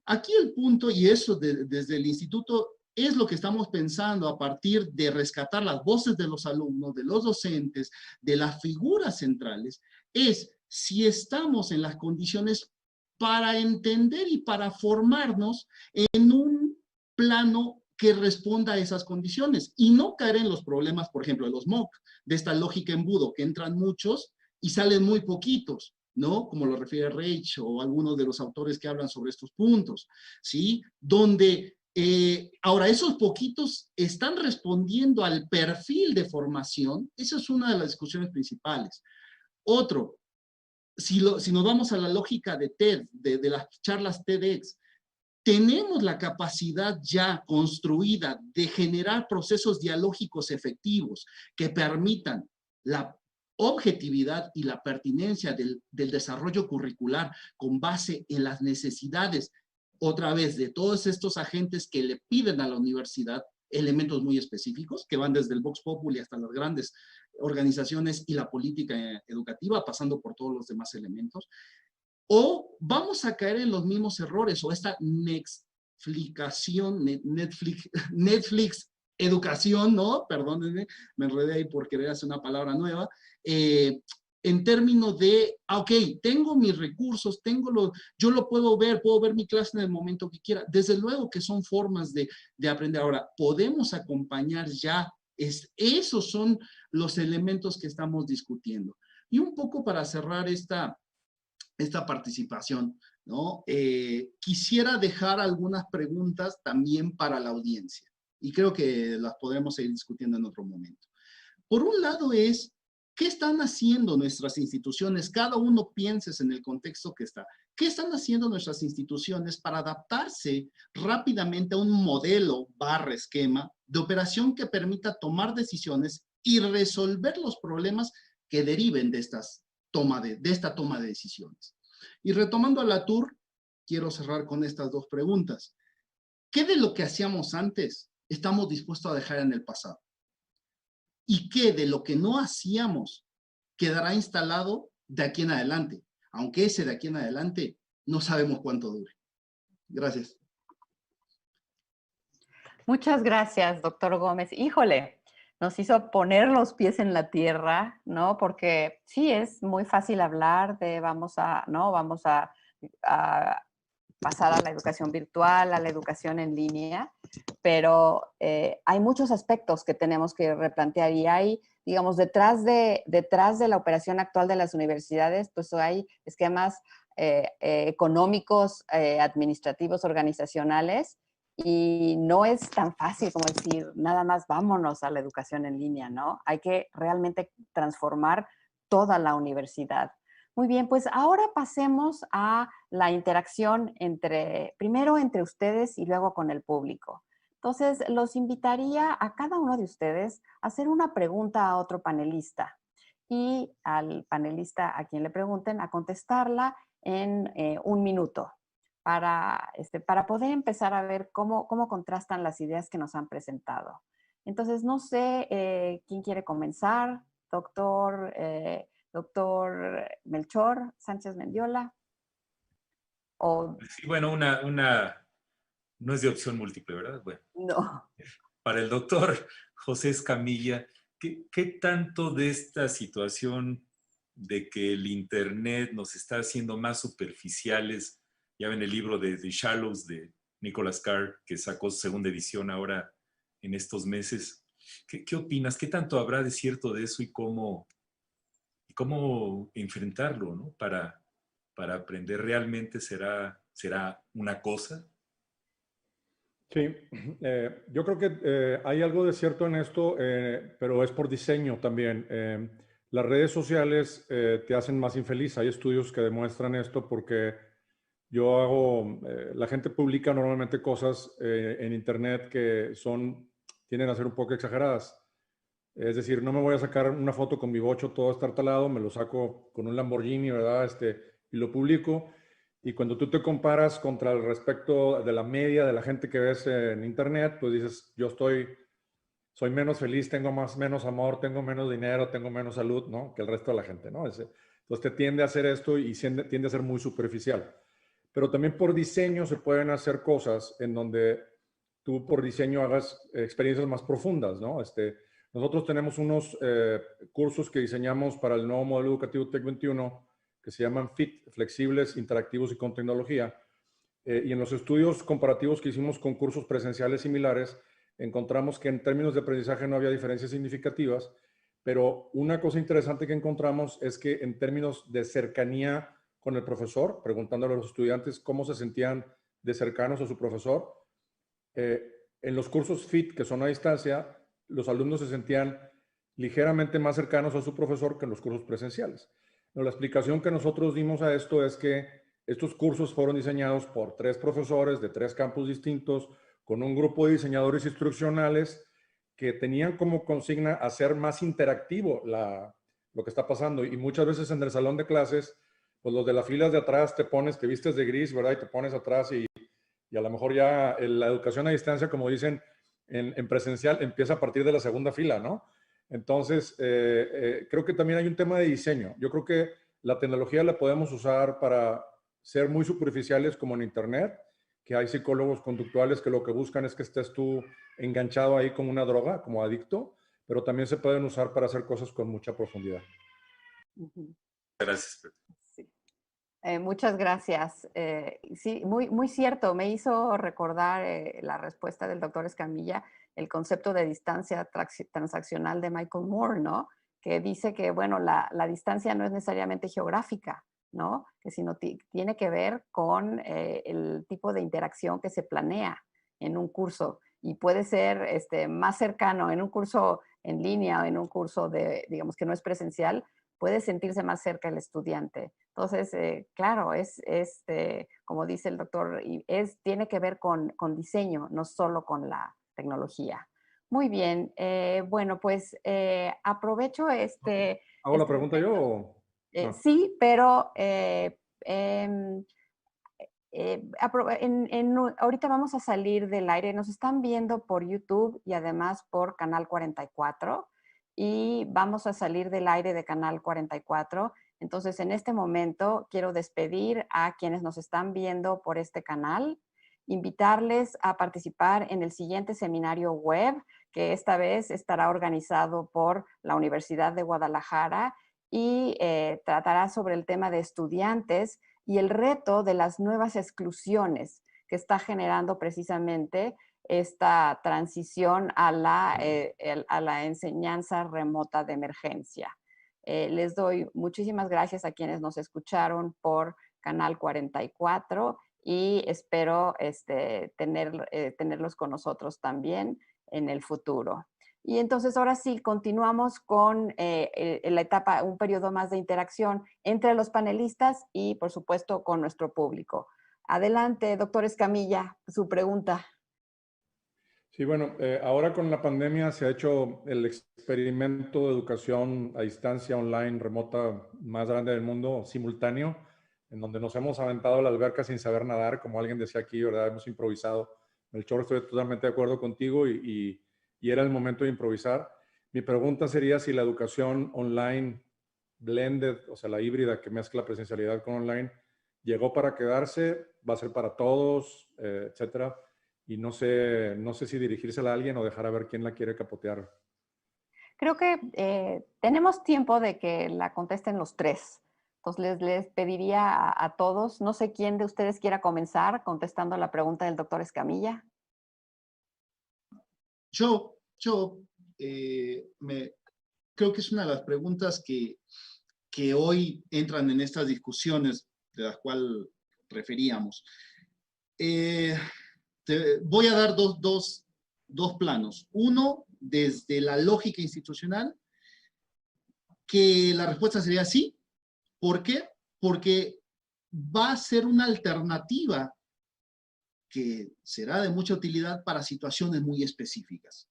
aquí el punto, y eso desde el instituto, es lo que estamos pensando a partir de rescatar las voces de los alumnos, de los docentes, de las figuras centrales, es si estamos en las condiciones para entender y para formarnos en un plano que responda a esas condiciones y no caer en los problemas, por ejemplo, de los MOOC, de esta lógica embudo, que entran muchos y salen muy poquitos, ¿no? Como lo refiere Reich o algunos de los autores que hablan sobre estos puntos, ¿sí? Donde, ahora, esos poquitos están respondiendo al perfil de formación. Esa es una de las discusiones principales. Otro, si nos vamos a la lógica de TED, de las charlas TEDx, tenemos la capacidad ya construida de generar procesos dialógicos efectivos que permitan la objetividad y la pertinencia del desarrollo curricular con base en las necesidades, otra vez, de todos estos agentes que le piden a la universidad elementos muy específicos, que van desde el Vox Populi hasta las grandes organizaciones y la política educativa, pasando por todos los demás elementos. O vamos a caer en los mismos errores, o esta Netflix educación, ¿no? Perdónenme, me enredé ahí por querer hacer una palabra nueva. En términos de, ok, tengo mis recursos, yo lo puedo ver mi clase en el momento que quiera. Desde luego que son formas de aprender. Ahora, podemos acompañar ya, esos son los elementos que estamos discutiendo. Y un poco para cerrar esta participación, ¿no? Quisiera dejar algunas preguntas también para la audiencia y creo que las podremos seguir discutiendo en otro momento. Por un lado es, ¿Qué están haciendo nuestras instituciones? Cada uno pienses en el contexto que está. ¿Qué están haciendo nuestras instituciones para adaptarse rápidamente a un modelo esquema de operación que permita tomar decisiones y resolver los problemas que deriven de esta toma de decisiones? Y retomando a Latour, quiero cerrar con estas dos preguntas. ¿Qué de lo que hacíamos antes estamos dispuestos a dejar en el pasado? ¿Y qué de lo que no hacíamos quedará instalado de aquí en adelante? Aunque ese de aquí en adelante no sabemos cuánto dure. Gracias. Muchas gracias, doctor Gómez. Híjole, nos hizo poner los pies en la tierra, ¿no? Porque sí, es muy fácil hablar de vamos a pasar a la educación virtual, a la educación en línea, pero hay muchos aspectos que tenemos que replantear y hay, digamos, detrás de la operación actual de las universidades, pues hay esquemas económicos, administrativos, organizacionales, y no es tan fácil como decir, nada más vámonos a la educación en línea, ¿no? Hay que realmente transformar toda la universidad. Muy bien, pues ahora pasemos a la interacción primero entre ustedes y luego con el público. Entonces, los invitaría a cada uno de ustedes a hacer una pregunta a otro panelista y al panelista a quien le pregunten a contestarla en 1 minuto para poder empezar a ver cómo contrastan las ideas que nos han presentado. Entonces, no sé quién quiere comenzar, doctor Melchor Sánchez Mendiola. Sí, bueno, no es de opción múltiple, ¿verdad? Bueno, no. Para el doctor José Escamilla, ¿qué tanto de esta situación de que el Internet nos está haciendo más superficiales? Ya ven el libro de The Shallows de Nicholas Carr, que sacó su segunda edición ahora en estos meses. ¿Qué opinas? ¿Qué tanto habrá de cierto de eso y cómo enfrentarlo, ¿no? Para aprender realmente será una cosa. Sí, yo creo que hay algo de cierto en esto, pero es por diseño también. Las redes sociales te hacen más infeliz. Hay estudios que demuestran esto porque la gente publica normalmente cosas en Internet que tienden a ser un poco exageradas. Es decir, no me voy a sacar una foto con mi bocho todo estartalado, me lo saco con un Lamborghini, ¿verdad? Y lo publico. Y cuando tú te comparas contra el respecto de la media de la gente que ves en Internet, pues dices, soy menos feliz, tengo menos amor, tengo menos dinero, tengo menos salud, ¿no? Que el resto de la gente, ¿no? Entonces te tiende a hacer esto y tiende a ser muy superficial. Pero también por diseño se pueden hacer cosas en donde tú por diseño hagas experiencias más profundas, ¿no? Nosotros tenemos unos cursos que diseñamos para el nuevo modelo educativo TEC 21 que se llaman FIT, Flexibles, Interactivos y con Tecnología. Y en los estudios comparativos que hicimos con cursos presenciales similares, encontramos que en términos de aprendizaje no había diferencias significativas, pero una cosa interesante que encontramos es que en términos de cercanía con el profesor, preguntándole a los estudiantes cómo se sentían de cercanos a su profesor, en los cursos FIT, que son a distancia, los alumnos se sentían ligeramente más cercanos a su profesor que en los cursos presenciales. La explicación que nosotros dimos a esto es que estos cursos fueron diseñados por 3 profesores de 3 campus distintos, con un grupo de diseñadores instruccionales que tenían como consigna hacer más interactivo lo que está pasando. Y muchas veces en el salón de clases, pues los de las filas de atrás te vistes de gris, ¿verdad? Y te pones atrás y a lo mejor ya la educación a distancia, como dicen en presencial, empieza a partir de la segunda fila, ¿no? Entonces, creo que también hay un tema de diseño. Yo creo que la tecnología la podemos usar para ser muy superficiales como en Internet, que hay psicólogos conductuales que lo que buscan es que estés tú enganchado ahí como una droga, como adicto, pero también se pueden usar para hacer cosas con mucha profundidad. Gracias. Sí. Muchas gracias. Sí, muy cierto. Me hizo recordar la respuesta del doctor Escamilla, el concepto de distancia transaccional de Michael Moore, ¿no? Que dice que, bueno, la distancia no es necesariamente geográfica, ¿no? Que sino tiene que ver con el tipo de interacción que se planea en un curso y puede ser más cercano en un curso en línea o en un curso de, digamos, que no es presencial, puede sentirse más cerca el estudiante. Entonces, claro, como dice el doctor, tiene que ver con diseño, no solo con la tecnología. Muy bien, bueno, pues aprovecho ¿Hago la pregunta yo o...? No. Sí, pero ahorita vamos a salir del aire. Nos están viendo por YouTube y además por Canal 44 y vamos a salir del aire de Canal 44. Entonces, en este momento quiero despedir a quienes nos están viendo por este canal, invitarles a participar en el siguiente seminario web, que esta vez estará organizado por la Universidad de Guadalajara y tratará sobre el tema de estudiantes y el reto de las nuevas exclusiones que está generando precisamente esta transición a la enseñanza remota de emergencia. Les doy muchísimas gracias a quienes nos escucharon por Canal 44 y espero tenerlos con nosotros también en el futuro. Y entonces ahora sí, continuamos con la etapa, un periodo más de interacción entre los panelistas y, por supuesto, con nuestro público. Adelante, doctor Escamilla, su pregunta. Sí, bueno, ahora con la pandemia se ha hecho el experimento de educación a distancia online remota más grande del mundo, simultáneo, en donde nos hemos aventado a la alberca sin saber nadar, como alguien decía aquí, ¿verdad? Hemos improvisado. Melchor, estoy totalmente de acuerdo contigo y era el momento de improvisar. Mi pregunta sería si la educación online blended, o sea, la híbrida que mezcla presencialidad con online, llegó para quedarse, va a ser para todos, etcétera. Y no sé si dirigírsela a alguien o dejar a ver quién la quiere capotear. Creo que tenemos tiempo de que la contesten los tres. Entonces les pediría a todos, no sé quién de ustedes quiera comenzar contestando la pregunta del doctor Escamilla. Yo creo que es una de las preguntas que hoy entran en estas discusiones de las cuales referíamos. Voy a dar dos planos. Uno, desde la lógica institucional, que la respuesta sería sí. ¿Por qué? Porque va a ser una alternativa que será de mucha utilidad para situaciones muy específicas.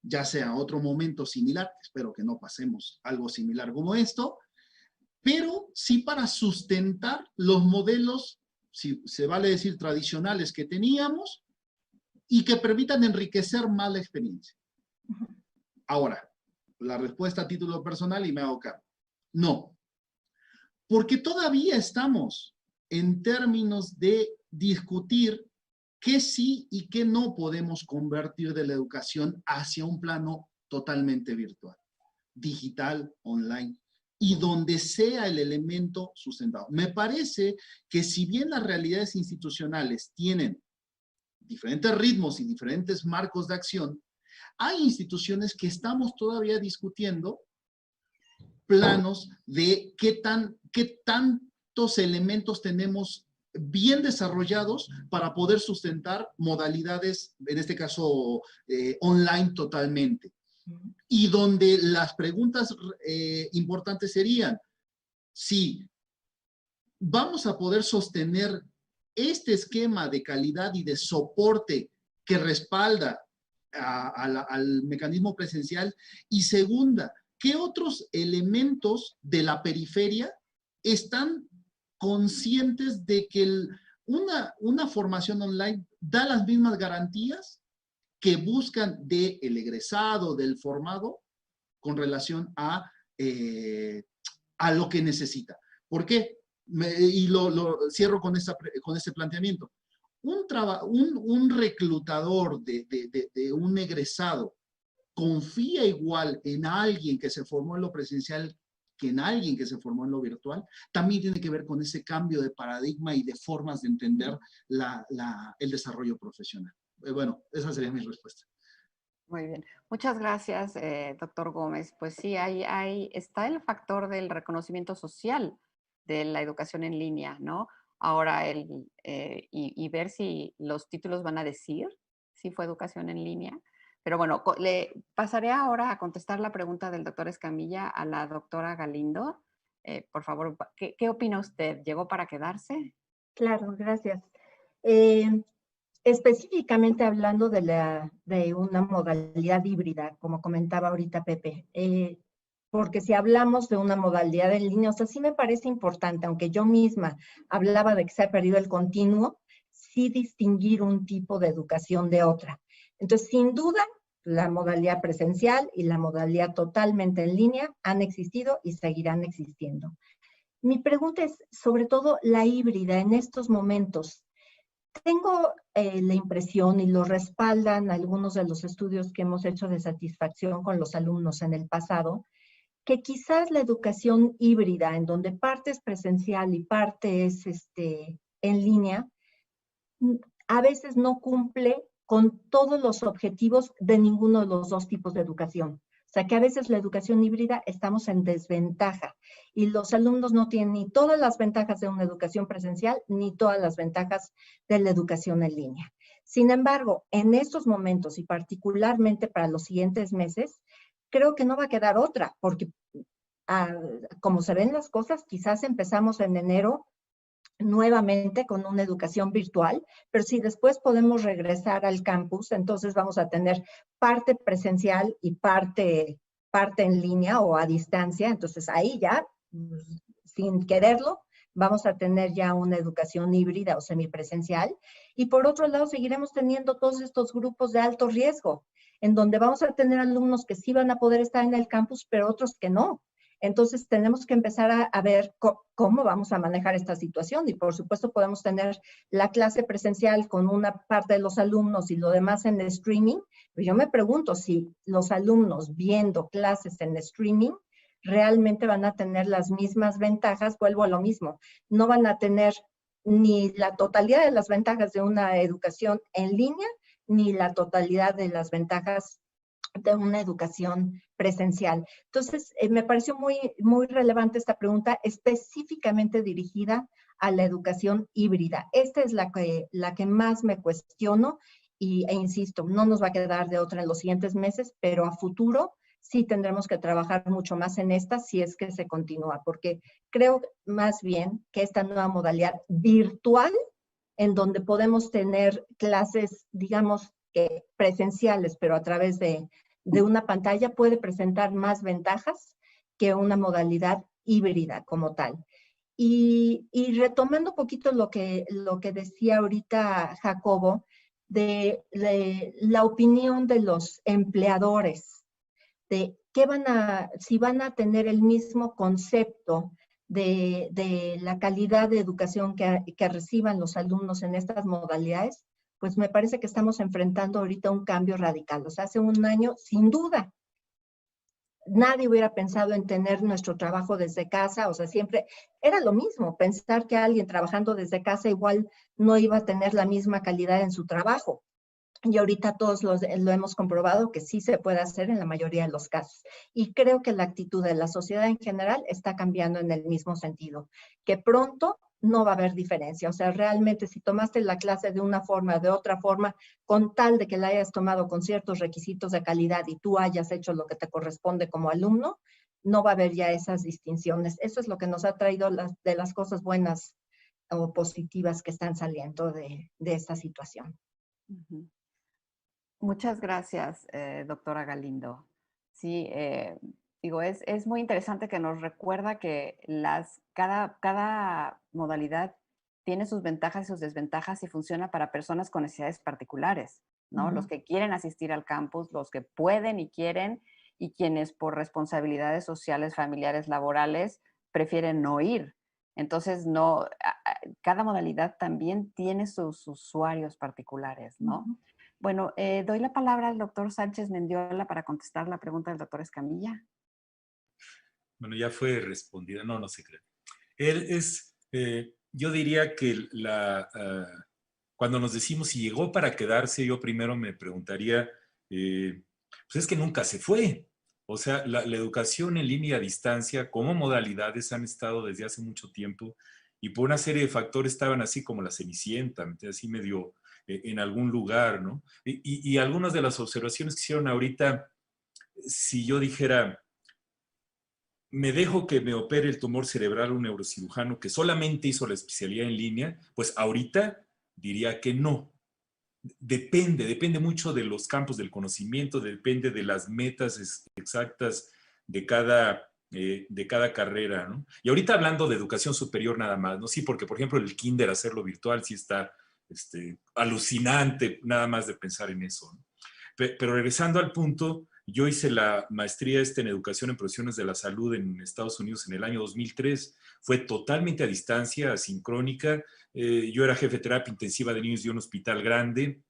Ya sea otro momento similar, espero que no pasemos algo similar como esto, pero sí para sustentar los modelos, si se vale decir tradicionales que teníamos, y que permitan enriquecer más la experiencia. Ahora, la respuesta a título personal y me hago cargo. No, porque todavía estamos en términos de discutir qué sí y qué no podemos convertir de la educación hacia un plano totalmente virtual, digital, online, y donde sea el elemento sustentado. Me parece que si bien las realidades institucionales tienen diferentes ritmos y diferentes marcos de acción, hay instituciones que estamos todavía discutiendo planos de qué tantos elementos tenemos bien desarrollados para poder sustentar modalidades, en este caso online totalmente. Y donde las preguntas importantes serían, si vamos a poder sostener este esquema de calidad y de soporte que respalda al mecanismo presencial, y segunda, ¿qué otros elementos de la periferia están conscientes de que una formación online da las mismas garantías que buscan del egresado, del formado, con relación a lo que necesita? ¿Por qué? Y lo cierro con este planteamiento. Un reclutador de un egresado confía igual en alguien que se formó en lo presencial que en alguien que se formó en lo virtual, también tiene que ver con ese cambio de paradigma y de formas de entender el desarrollo profesional. Bueno, esa sería mi respuesta. Muy bien. Muchas gracias, doctor Gómez. Pues sí, está el factor del reconocimiento social de la educación en línea, ¿no? Ahora, y ver si los títulos van a decir si fue educación en línea. Pero bueno, le pasaré ahora a contestar la pregunta del doctor Escamilla a la doctora Galindo. Por favor, ¿qué opina usted? ¿Llegó para quedarse? Claro, gracias. Específicamente hablando de una modalidad híbrida, como comentaba ahorita Pepe, porque si hablamos de una modalidad en línea, o sea, sí me parece importante, aunque yo misma hablaba de que se ha perdido el continuo, sí distinguir un tipo de educación de otra. Entonces, sin duda, la modalidad presencial y la modalidad totalmente en línea han existido y seguirán existiendo. Mi pregunta es, sobre todo, la híbrida en estos momentos. Tengo la impresión, y lo respaldan algunos de los estudios que hemos hecho de satisfacción con los alumnos en el pasado, que quizás la educación híbrida, en donde parte es presencial y parte es en línea, a veces no cumple con todos los objetivos de ninguno de los dos tipos de educación. O sea que a veces la educación híbrida estamos en desventaja y los alumnos no tienen ni todas las ventajas de una educación presencial ni todas las ventajas de la educación en línea. Sin embargo, en estos momentos y particularmente para los siguientes meses, creo que no va a quedar otra, porque como se ven las cosas, quizás empezamos en enero nuevamente con una educación virtual, pero si después podemos regresar al campus, entonces vamos a tener parte presencial y parte en línea o a distancia. Entonces ahí ya, sin quererlo, vamos a tener ya una educación híbrida o semipresencial. Y por otro lado, seguiremos teniendo todos estos grupos de alto riesgo, en donde vamos a tener alumnos que sí van a poder estar en el campus, pero otros que no. Entonces tenemos que empezar a ver cómo vamos a manejar esta situación y por supuesto podemos tener la clase presencial con una parte de los alumnos y lo demás en streaming, pero yo me pregunto si los alumnos viendo clases en streaming realmente van a tener las mismas ventajas. Vuelvo a lo mismo, no van a tener ni la totalidad de las ventajas de una educación en línea, ni la totalidad de las ventajas de una educación presencial. Entonces, me pareció muy relevante esta pregunta, específicamente dirigida a la educación híbrida. Esta es la que más me cuestiono e insisto, no nos va a quedar de otra en los siguientes meses, pero a futuro sí tendremos que trabajar mucho más en esta si es que se continúa, porque creo más bien que esta nueva modalidad virtual, en donde podemos tener clases, digamos, presenciales, pero a través de una pantalla, puede presentar más ventajas que una modalidad híbrida como tal. Y retomando un poquito lo que decía ahorita Jacobo, de la opinión de los empleadores, de si van a tener el mismo concepto de la calidad de educación que reciban los alumnos en estas modalidades, pues me parece que estamos enfrentando ahorita un cambio radical. O sea, hace un año, sin duda, nadie hubiera pensado en tener nuestro trabajo desde casa. O sea, siempre era lo mismo, pensar que alguien trabajando desde casa igual no iba a tener la misma calidad en su trabajo. Y ahorita todos lo hemos comprobado que sí se puede hacer en la mayoría de los casos. Y creo que la actitud de la sociedad en general está cambiando en el mismo sentido, que pronto no va a haber diferencia. O sea, realmente si tomaste la clase de una forma, de otra forma, con tal de que la hayas tomado con ciertos requisitos de calidad y tú hayas hecho lo que te corresponde como alumno, no va a haber ya esas distinciones. Eso es lo que nos ha traído de las cosas buenas o positivas que están saliendo de esta situación. Uh-huh. Muchas gracias, doctora Galindo. Sí, digo, es muy interesante que nos recuerda que cada modalidad tiene sus ventajas y sus desventajas y funciona para personas con necesidades particulares, ¿no? Uh-huh. Los que quieren asistir al campus, los que pueden y quieren, y quienes por responsabilidades sociales, familiares, laborales, prefieren no ir. Entonces, cada modalidad también tiene sus usuarios particulares, ¿no? Uh-huh. Bueno, doy la palabra al doctor Sánchez Mendiola para contestar la pregunta del doctor Escamilla. Bueno, ya fue respondida. No se cree. Yo diría que cuando nos decimos si llegó para quedarse, yo primero me preguntaría, pues es que nunca se fue. O sea, la educación en línea a distancia como modalidades han estado desde hace mucho tiempo y por una serie de factores estaban así como la Cenicienta, así medio en algún lugar, ¿no? Y algunas de las observaciones que hicieron ahorita, si yo dijera, me dejo que me opere el tumor cerebral un neurocirujano que solamente hizo la especialidad en línea, pues ahorita diría que no. Depende mucho de los campos del conocimiento, depende de las metas exactas de cada carrera, ¿no? Y ahorita hablando de educación superior nada más, ¿no? Sí, porque por ejemplo el kinder hacerlo virtual sí está alucinante nada más de pensar en eso, ¿no? Pero regresando al punto, yo hice la maestría en educación en profesiones de la salud en Estados Unidos en el año 2003. Fue totalmente a distancia, asincrónica. Yo era jefe de terapia intensiva de niños de un hospital grande.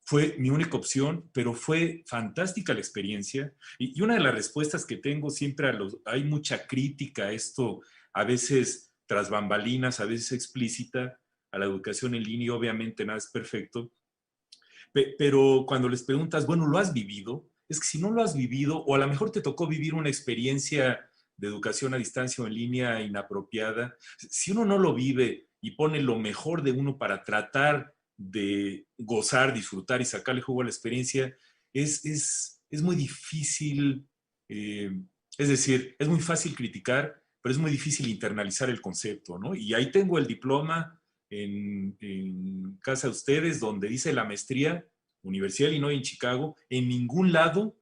Fue mi única opción, pero fue fantástica la experiencia. Y una de las respuestas que tengo siempre hay mucha crítica a esto, a veces tras bambalinas, a veces explícita, a la educación en línea, y obviamente nada es perfecto. Pero cuando les preguntas, bueno, ¿lo has vivido? Es que si no lo has vivido, o a lo mejor te tocó vivir una experiencia de educación a distancia o en línea inapropiada, si uno no lo vive y pone lo mejor de uno para tratar de gozar, disfrutar y sacarle jugo a la experiencia, es muy difícil, es decir, es muy fácil criticar, pero es muy difícil internalizar el concepto, ¿no? Y ahí tengo el diploma en casa de ustedes, donde dice la maestría, Universidad de Illinois en Chicago, en ningún lado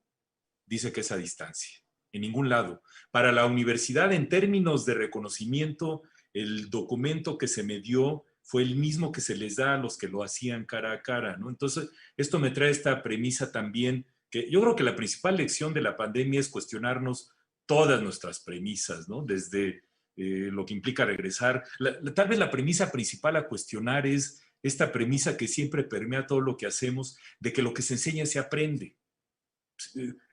dice que es a distancia, en ningún lado. Para la universidad, en términos de reconocimiento, el documento que se me dio fue el mismo que se les da a los que lo hacían cara a cara, ¿no? Entonces, esto me trae esta premisa también, que yo creo que la principal lección de la pandemia es cuestionarnos todas nuestras premisas, ¿no? Desde lo que implica regresar. Tal vez la premisa principal a cuestionar es esta premisa que siempre permea todo lo que hacemos, de que lo que se enseña se aprende.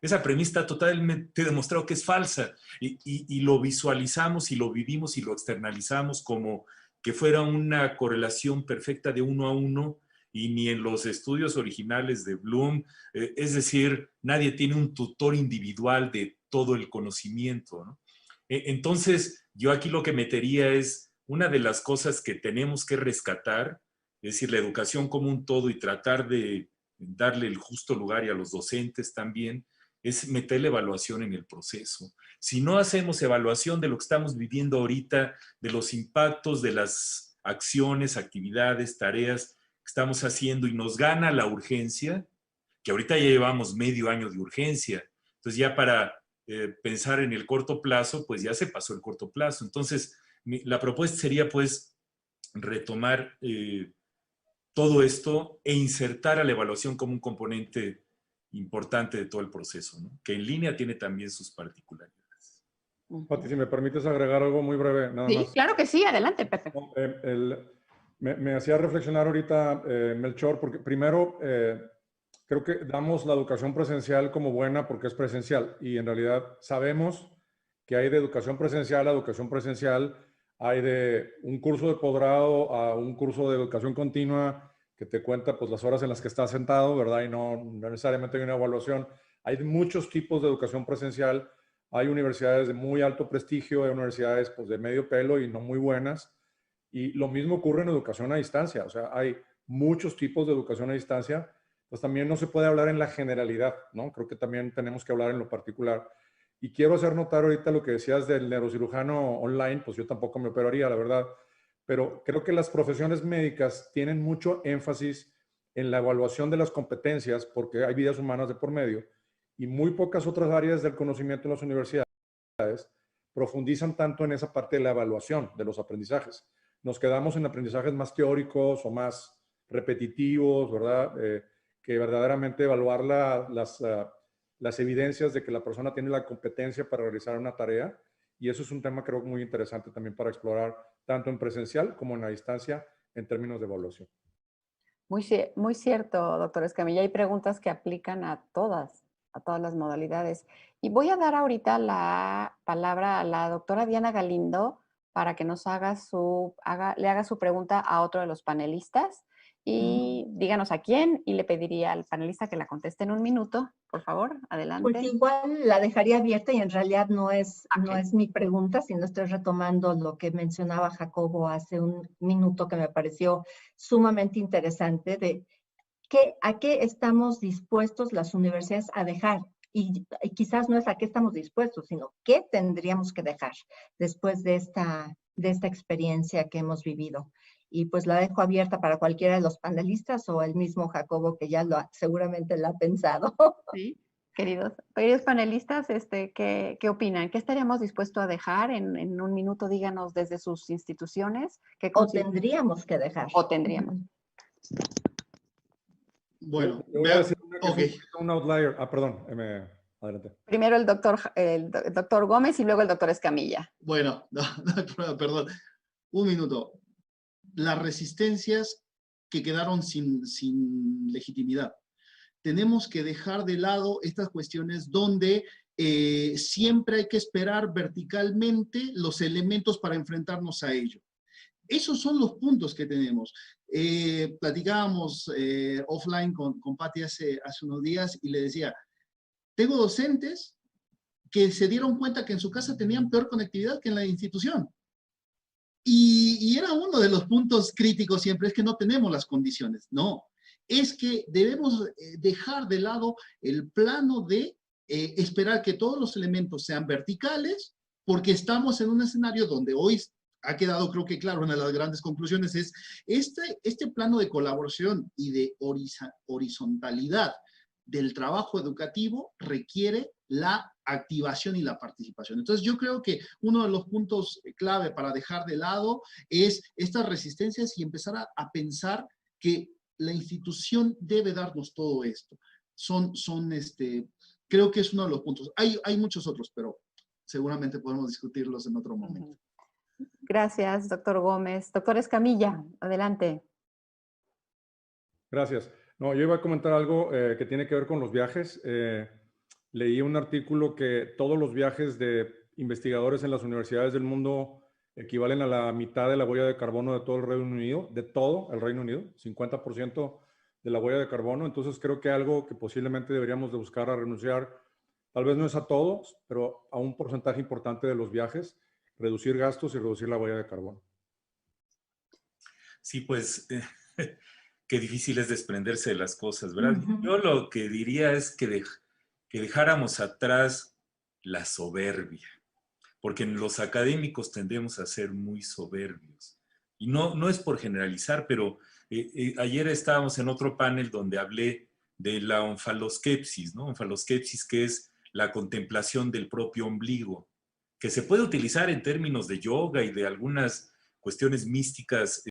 Esa premisa está totalmente demostrado que es falsa y lo visualizamos y lo vivimos y lo externalizamos como que fuera una correlación perfecta de 1 a 1 y ni en los estudios originales de Bloom, es decir, nadie tiene un tutor individual de todo el conocimiento, ¿no? Entonces, yo aquí lo que metería es una de las cosas que tenemos que rescatar, es decir, la educación como un todo y tratar de darle el justo lugar y a los docentes también, es meter la evaluación en el proceso. Si no hacemos evaluación de lo que estamos viviendo ahorita, de los impactos de las acciones, actividades, tareas que estamos haciendo y nos gana la urgencia, que ahorita ya llevamos medio año de urgencia, entonces ya para pensar en el corto plazo, pues ya se pasó el corto plazo. Entonces, la propuesta sería pues retomar todo esto e insertar a la evaluación como un componente importante de todo el proceso, ¿no? Que en línea tiene también sus particularidades. Pati, si me permites agregar algo muy breve, nada más. Sí, claro que sí, adelante, Pepe. Me hacía reflexionar ahorita, Melchor, porque primero creo que damos la educación presencial como buena porque es presencial y en realidad sabemos que hay de educación presencial a educación presencial, hay de un curso de posgrado a un curso de educación continua que te cuenta pues las horas en las que estás sentado, ¿verdad? Y no necesariamente hay una evaluación. Hay muchos tipos de educación presencial. Hay universidades de muy alto prestigio, hay universidades pues de medio pelo y no muy buenas. Y lo mismo ocurre en educación a distancia. O sea, hay muchos tipos de educación a distancia. Pues también no se puede hablar en la generalidad, ¿no? Creo que también tenemos que hablar en lo particular. Y quiero hacer notar ahorita lo que decías del neurocirujano online, pues yo tampoco me operaría, la verdad. Pero creo que las profesiones médicas tienen mucho énfasis en la evaluación de las competencias porque hay vidas humanas de por medio y muy pocas otras áreas del conocimiento en las universidades profundizan tanto en esa parte de la evaluación de los aprendizajes. Nos quedamos en aprendizajes más teóricos o más repetitivos, ¿verdad? Que verdaderamente evaluar las evidencias de que la persona tiene la competencia para realizar una tarea. Y eso es un tema creo muy interesante también para explorar tanto en presencial como en la distancia en términos de evaluación. Muy cierto, doctor Escamilla. Hay preguntas que aplican a todas las modalidades. Y voy a dar ahorita la palabra a la doctora Diana Galindo para que nos le haga su pregunta a otro de los panelistas. Y díganos a quién, y le pediría al panelista que la conteste en 1 minuto. Por favor, adelante. Pues igual la dejaría abierta y en realidad no es mi pregunta, sino estoy retomando lo que mencionaba Jacobo hace 1 minuto que me pareció sumamente interesante de ¿A qué estamos dispuestos las universidades a dejar? Y quizás no es a qué estamos dispuestos, sino qué tendríamos que dejar después de esta experiencia que hemos vivido. Y pues la dejo abierta para cualquiera de los panelistas o el mismo Jacobo, que ya seguramente lo ha pensado. Sí, queridos panelistas, ¿qué opinan? ¿Qué estaríamos dispuestos a dejar? En un minuto, díganos desde sus instituciones. O tendríamos que dejar. O tendríamos. Bueno, yo voy a decir okay. un outlier. Perdón, adelante. Primero el doctor Gómez y luego el doctor Escamilla. Bueno, no hay problema, perdón. Un minuto. Las resistencias que quedaron sin legitimidad. Tenemos que dejar de lado estas cuestiones donde siempre hay que esperar verticalmente los elementos para enfrentarnos a ello. Esos son los puntos que tenemos. Platicábamos offline con Patti hace unos días y le decía, tengo docentes que se dieron cuenta que en su casa tenían peor conectividad que en la institución. Y era uno de los puntos críticos siempre, es que no tenemos las condiciones. No, es que debemos dejar de lado el plano de esperar que todos los elementos sean verticales, porque estamos en un escenario donde hoy ha quedado, creo que claro, una de las grandes conclusiones es este plano de colaboración y de horizontalidad del trabajo educativo requiere la activación y la participación. Entonces yo creo que uno de los puntos clave para dejar de lado es estas resistencias y empezar a pensar que la institución debe darnos todo esto. Creo que es uno de los puntos. Hay muchos otros, pero seguramente podemos discutirlos en otro momento. Gracias, doctor Gómez. Doctor Escamilla, adelante. Gracias. No, yo iba a comentar algo que tiene que ver con los viajes. Leí un artículo que todos los viajes de investigadores en las universidades del mundo equivalen a la mitad de la huella de carbono de todo el Reino Unido, 50% de la huella de carbono. Entonces creo que algo que posiblemente deberíamos de buscar a renunciar, tal vez no es a todos, pero a un porcentaje importante de los viajes, reducir gastos y reducir la huella de carbono. Sí, pues qué difícil es desprenderse de las cosas, ¿verdad? Yo lo que diría es que dejáramos atrás la soberbia, porque los académicos tendemos a ser muy soberbios. Y no es por generalizar, pero ayer estábamos en otro panel donde hablé de la onfaloskepsis, ¿no? Onfaloskepsis, que es la contemplación del propio ombligo, que se puede utilizar en términos de yoga y de algunas cuestiones místicas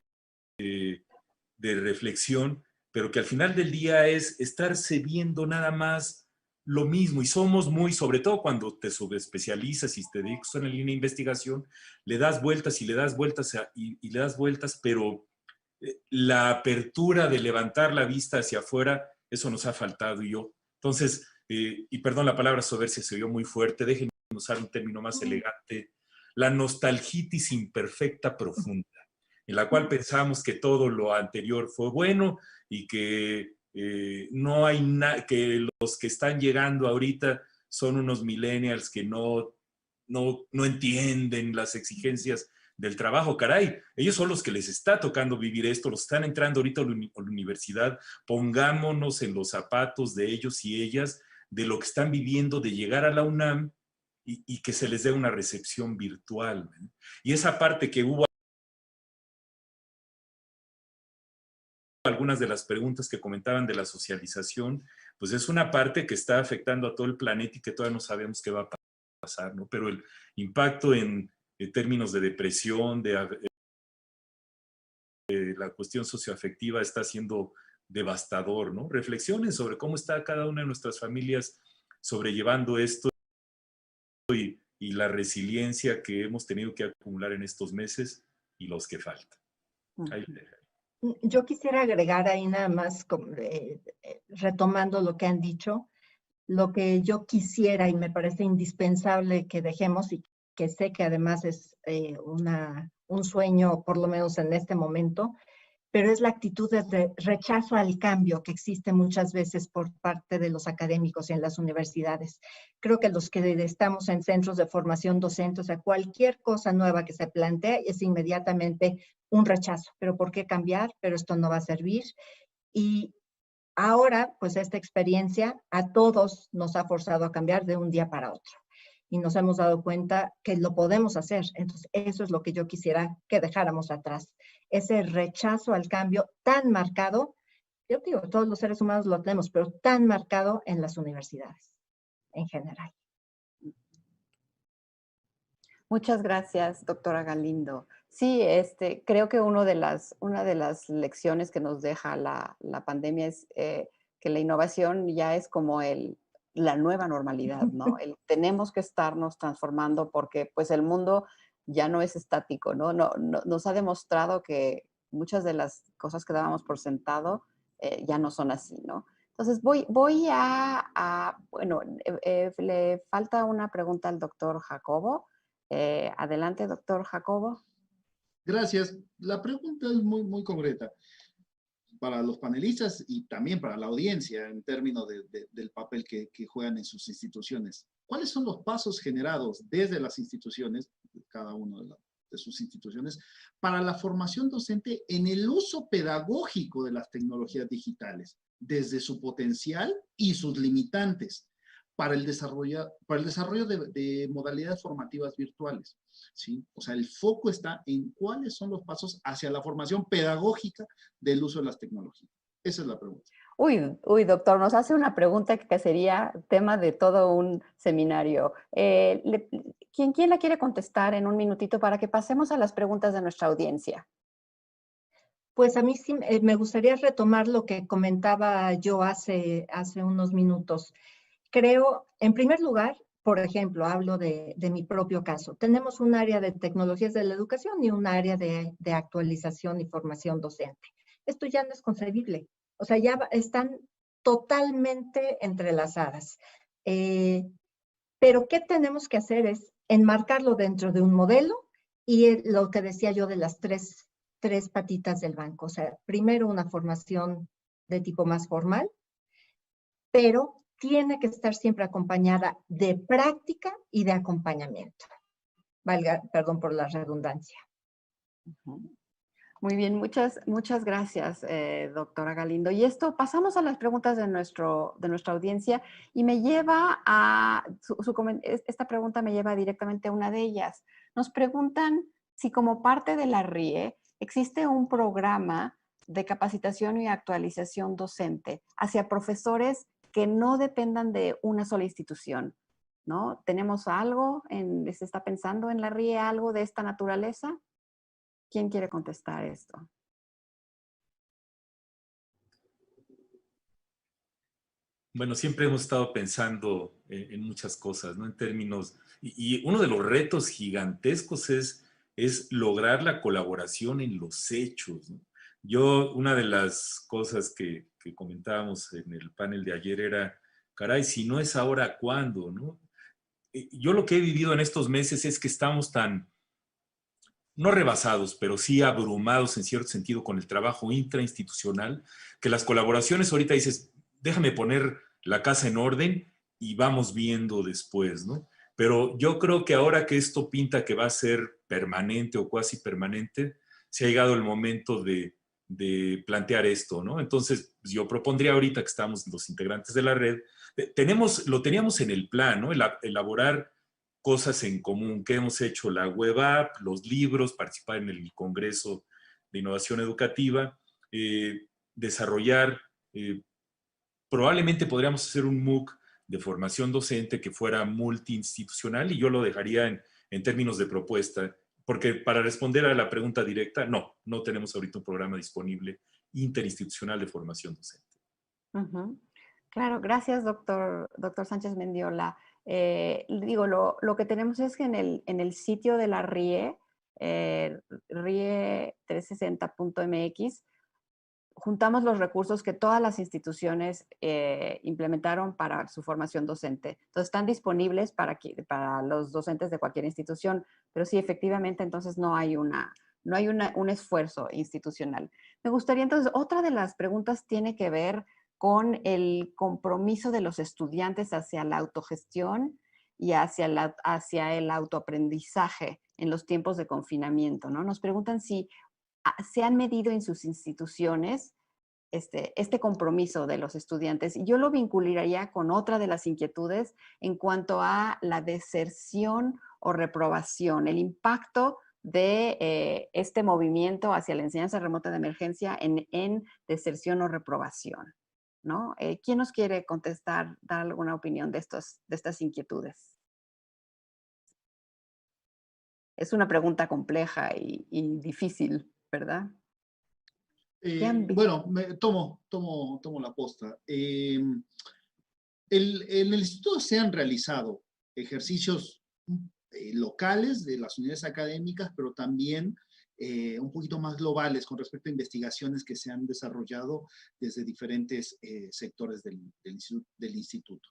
de reflexión, pero que al final del día es estarse viendo nada más lo mismo. Y somos muy, sobre todo cuando te subespecializas y te dedicas en la línea de investigación, le das vueltas y le das vueltas y le das vueltas, pero la apertura de levantar la vista hacia afuera, eso nos ha faltado. Entonces, y perdón, la palabra soberbia se oyó muy fuerte, déjenme usar un término más elegante, la nostalgitis imperfecta profunda, en la cual pensamos que todo lo anterior fue bueno y que no hay nada, que los que están llegando ahorita son unos millennials que no entienden las exigencias del trabajo. Caray, ellos son los que les está tocando vivir esto, los están entrando ahorita a la universidad, pongámonos en los zapatos de ellos y ellas, de lo que están viviendo, de llegar a la UNAM y que se les dé una recepción virtual, ¿no? Y esa parte que hubo, algunas de las preguntas que comentaban de la socialización, pues es una parte que está afectando a todo el planeta y que todavía no sabemos qué va a pasar, ¿no? Pero el impacto en términos de depresión, la cuestión socioafectiva está siendo devastador, ¿no? Reflexionen sobre cómo está cada una de nuestras familias sobrellevando esto y la resiliencia que hemos tenido que acumular en estos meses y los que faltan. Ahí le dejo. Yo quisiera agregar ahí nada más, retomando lo que han dicho, lo que yo quisiera y me parece indispensable que dejemos y que sé que además es un sueño, por lo menos en este momento, pero es la actitud de rechazo al cambio que existe muchas veces por parte de los académicos en las universidades. Creo que los que estamos en centros de formación docente, o sea, cualquier cosa nueva que se plantea es inmediatamente un rechazo. ¿Pero por qué cambiar? Pero esto no va a servir. Y Ahora, pues esta experiencia a todos nos ha forzado a cambiar de un día para otro. Y nos hemos dado cuenta que lo podemos hacer. Entonces, eso es lo que yo quisiera que dejáramos atrás. Ese rechazo al cambio tan marcado, yo digo, todos los seres humanos lo tenemos, pero tan marcado en las universidades en general. Muchas gracias, doctora Galindo. Sí, creo que una de las lecciones que nos deja la pandemia es que la innovación ya es como la nueva normalidad, ¿no? Tenemos que estarnos transformando porque pues el mundo ya no es estático, ¿no? Nos ha demostrado que muchas de las cosas que dábamos por sentado ya no son así, ¿no? Entonces bueno, le falta una pregunta al doctor Jacobo. Adelante, doctor Jacobo. Gracias. La pregunta es muy, muy concreta para los panelistas y también para la audiencia en términos del papel que juegan en sus instituciones. ¿Cuáles son los pasos generados desde las instituciones, cada uno de sus instituciones, para la formación docente en el uso pedagógico de las tecnologías digitales, desde su potencial y sus limitantes, para el desarrollo de modalidades formativas virtuales? ¿Sí? O sea, el foco está en cuáles son los pasos hacia la formación pedagógica del uso de las tecnologías. Esa es la pregunta. Uy, doctor, nos hace una pregunta que sería tema de todo un seminario. ¿Quién la quiere contestar en un minutito para que pasemos a las preguntas de nuestra audiencia? Pues a mí sí me gustaría retomar lo que comentaba yo hace unos minutos. Creo, en primer lugar, por ejemplo, hablo de mi propio caso. Tenemos un área de tecnologías de la educación y un área de actualización y formación docente. Esto ya no es concebible. O sea, ya están totalmente entrelazadas. Pero ¿qué tenemos que hacer? Es enmarcarlo dentro de un modelo y lo que decía yo de las tres patitas del banco. O sea, primero una formación de tipo más formal, pero tiene que estar siempre acompañada de práctica y de acompañamiento. Perdón por la redundancia. Muy bien, muchas gracias, doctora Galindo. Y pasamos a las preguntas de nuestra audiencia y me lleva esta pregunta me lleva directamente a una de ellas. Nos preguntan si como parte de la RIE existe un programa de capacitación y actualización docente hacia profesores que no dependan de una sola institución, ¿no? ¿Tenemos algo? ¿Se está pensando en la RIE algo de esta naturaleza? ¿Quién quiere contestar esto? Bueno, siempre hemos estado pensando en muchas cosas, ¿no? En términos, y uno de los retos gigantescos es lograr la colaboración en los hechos, ¿no? Una de las cosas que comentábamos en el panel de ayer era, caray, si no es ahora, ¿cuándo, no? Yo lo que he vivido en estos meses es que estamos no rebasados, pero sí abrumados en cierto sentido con el trabajo intrainstitucional, que las colaboraciones ahorita dices, déjame poner la casa en orden y vamos viendo después, ¿no? Pero yo creo que ahora que esto pinta que va a ser permanente o cuasi permanente, se ha llegado el momento de plantear esto, ¿no? Entonces, yo propondría ahorita que estamos los integrantes de la red, lo teníamos en el plan, ¿no? Elaborar cosas en común que hemos hecho, la web app, los libros, participar en el Congreso de Innovación Educativa, desarrollar, probablemente podríamos hacer un MOOC de formación docente que fuera multiinstitucional y yo lo dejaría en términos de propuesta, porque para responder a la pregunta directa, no tenemos ahorita un programa disponible interinstitucional de formación docente. Claro, gracias, doctor Sánchez Mendiola. Lo que tenemos es que en el sitio de la RIE, rie360.mx, juntamos los recursos que todas las instituciones implementaron para su formación docente. Entonces, están disponibles para los docentes de cualquier institución, pero sí, efectivamente, entonces no hay un esfuerzo institucional. Me gustaría, entonces, otra de las preguntas tiene que ver con el compromiso de los estudiantes hacia la autogestión y hacia el autoaprendizaje en los tiempos de confinamiento, ¿no? Nos preguntan si se han medido en sus instituciones este compromiso de los estudiantes. Y yo lo vincularía con otra de las inquietudes en cuanto a la deserción o reprobación, el impacto de este movimiento hacia la enseñanza remota de emergencia en deserción o reprobación, ¿no? ¿Quién nos quiere contestar, dar alguna opinión de estas inquietudes? Es una pregunta compleja y difícil, ¿verdad? Bueno, tomo la posta. En el instituto se han realizado ejercicios locales de las unidades académicas, pero también un poquito más globales con respecto a investigaciones que se han desarrollado desde diferentes sectores del instituto.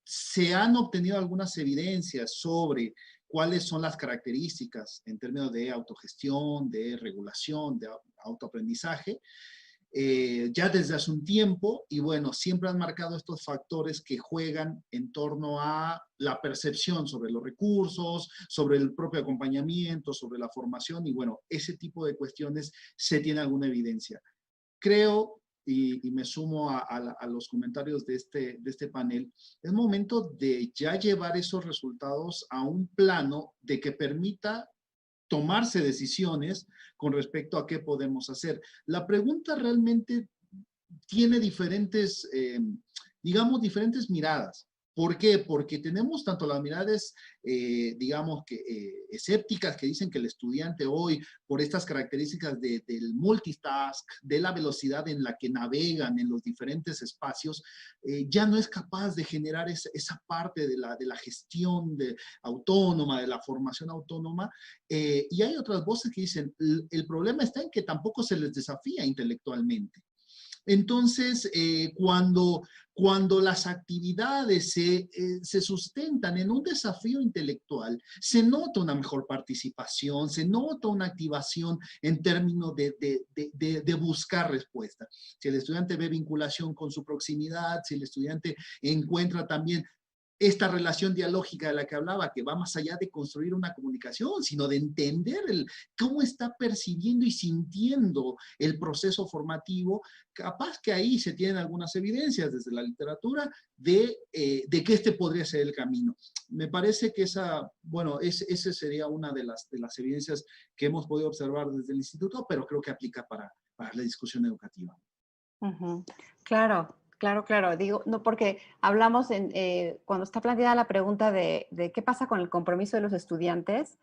Se han obtenido algunas evidencias sobre cuáles son las características en términos de autogestión, de regulación, de autoaprendizaje, ya desde hace un tiempo, y bueno, siempre han marcado estos factores que juegan en torno a la percepción sobre los recursos, sobre el propio acompañamiento, sobre la formación, y bueno, ese tipo de cuestiones se tiene alguna evidencia. Creo, y me sumo a los comentarios de este panel, es momento de ya llevar esos resultados a un plano de que permita tomarse decisiones con respecto a qué podemos hacer. La pregunta realmente tiene diferentes, digamos, diferentes miradas. ¿Por qué? Porque tenemos tanto las miradas, digamos, escépticas que dicen que el estudiante hoy, por estas características del multitask, de la velocidad en la que navegan en los diferentes espacios, ya no es capaz de generar esa parte de la gestión autónoma, de la formación autónoma. Y hay otras voces que dicen, el problema está en que tampoco se les desafía intelectualmente. Entonces, cuando las actividades se sustentan en un desafío intelectual, se nota una mejor participación, se nota una activación en términos de buscar respuesta. Si el estudiante ve vinculación con su proximidad, si el estudiante encuentra también esta relación dialógica de la que hablaba, que va más allá de construir una comunicación, sino de entender cómo está percibiendo y sintiendo el proceso formativo, capaz que ahí se tienen algunas evidencias desde la literatura de que este podría ser el camino. Me parece que esa sería una de las evidencias que hemos podido observar desde el instituto, pero creo que aplica para la discusión educativa. Uh-huh. Claro. Digo, no, porque hablamos cuando está planteada la pregunta de qué pasa con el compromiso de los estudiantes,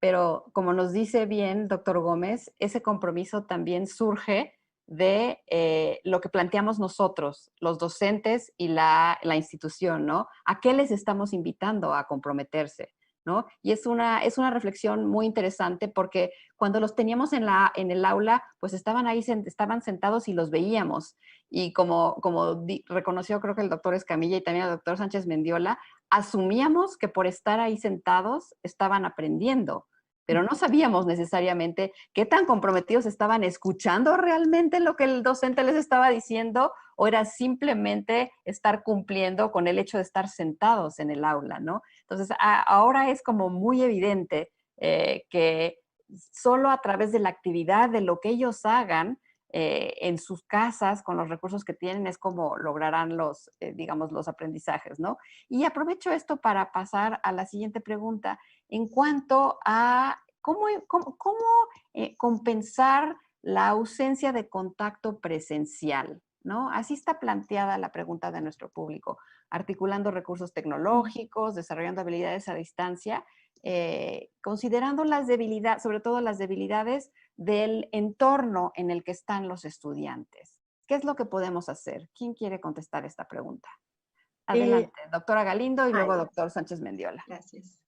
pero como nos dice bien doctor Gómez, ese compromiso también surge de lo que planteamos nosotros, los docentes y la institución, ¿no? ¿A qué les estamos invitando a comprometerse? ¿No? Y es una reflexión muy interesante porque cuando los teníamos en el aula, pues estaban sentados y los veíamos. Y como reconoció creo que el doctor Escamilla y también el doctor Sánchez Mendiola, asumíamos que por estar ahí sentados estaban aprendiendo, pero no sabíamos necesariamente qué tan comprometidos estaban escuchando realmente lo que el docente les estaba diciendo o era simplemente estar cumpliendo con el hecho de estar sentados en el aula, ¿no? Entonces, ahora es como muy evidente que solo a través de la actividad, de lo que ellos hagan en sus casas, con los recursos que tienen, es como lograrán los aprendizajes, ¿no? Y aprovecho esto para pasar a la siguiente pregunta, en cuanto a cómo compensar la ausencia de contacto presencial, ¿no? Así está planteada la pregunta de nuestro público, articulando recursos tecnológicos, desarrollando habilidades a distancia, considerando las debilidades, sobre todo las debilidades del entorno en el que están los estudiantes. ¿Qué es lo que podemos hacer? ¿Quién quiere contestar esta pregunta? Adelante, doctora Galindo y luego doctor Sánchez Mendiola. Gracias.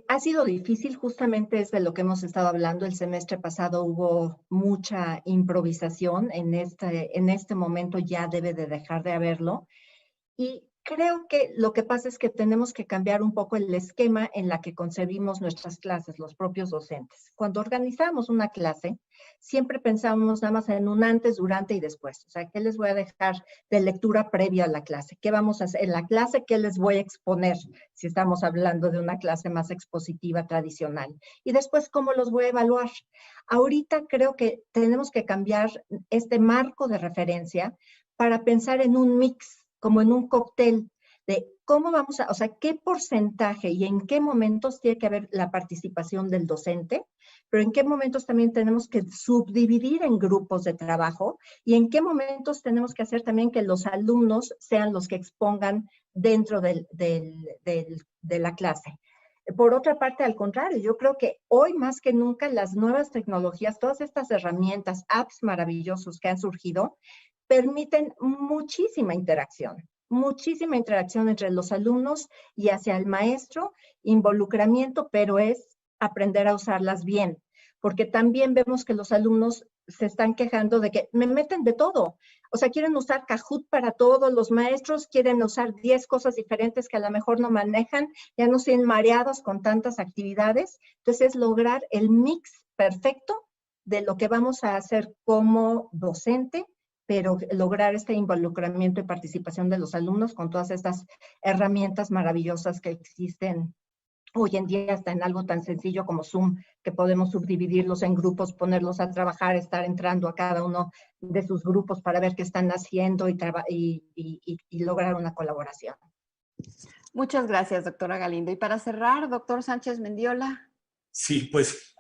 Ha sido difícil, justamente es de lo que hemos estado hablando. El semestre pasado hubo mucha improvisación, en este momento ya debe de dejar de haberlo. Y Creo que lo que pasa es que tenemos que cambiar un poco el esquema en la que concebimos nuestras clases, los propios docentes. Cuando organizamos una clase, siempre pensamos nada más en un antes, durante y después. O sea, ¿qué les voy a dejar de lectura previa a la clase? ¿Qué vamos a hacer en la clase? ¿Qué les voy a exponer? Si estamos hablando de una clase más expositiva tradicional. Y después, ¿cómo los voy a evaluar? Ahorita creo que tenemos que cambiar este marco de referencia para pensar en un mix, como en un cóctel de cómo vamos a, o sea, qué porcentaje y en qué momentos tiene que haber la participación del docente, pero en qué momentos también tenemos que subdividir en grupos de trabajo y en qué momentos tenemos que hacer también que los alumnos sean los que expongan dentro de la clase. Por otra parte, al contrario, yo creo que hoy más que nunca las nuevas tecnologías, todas estas herramientas, apps maravillosos que han surgido, permiten muchísima interacción entre los alumnos y hacia el maestro, involucramiento, pero es aprender a usarlas bien, porque también vemos que los alumnos se están quejando de que me meten de todo. O sea, quieren usar Kahoot para todos, los maestros quieren usar 10 cosas diferentes que a lo mejor no manejan, ya no sean mareados con tantas actividades. Entonces, es lograr el mix perfecto de lo que vamos a hacer como docente, pero lograr este involucramiento y participación de los alumnos con todas estas herramientas maravillosas que existen hoy en día, hasta en algo tan sencillo como Zoom, que podemos subdividirlos en grupos, ponerlos a trabajar, estar entrando a cada uno de sus grupos para ver qué están haciendo y lograr una colaboración. Muchas gracias, doctora Galindo. Y para cerrar, doctor Sánchez Mendiola. Sí, pues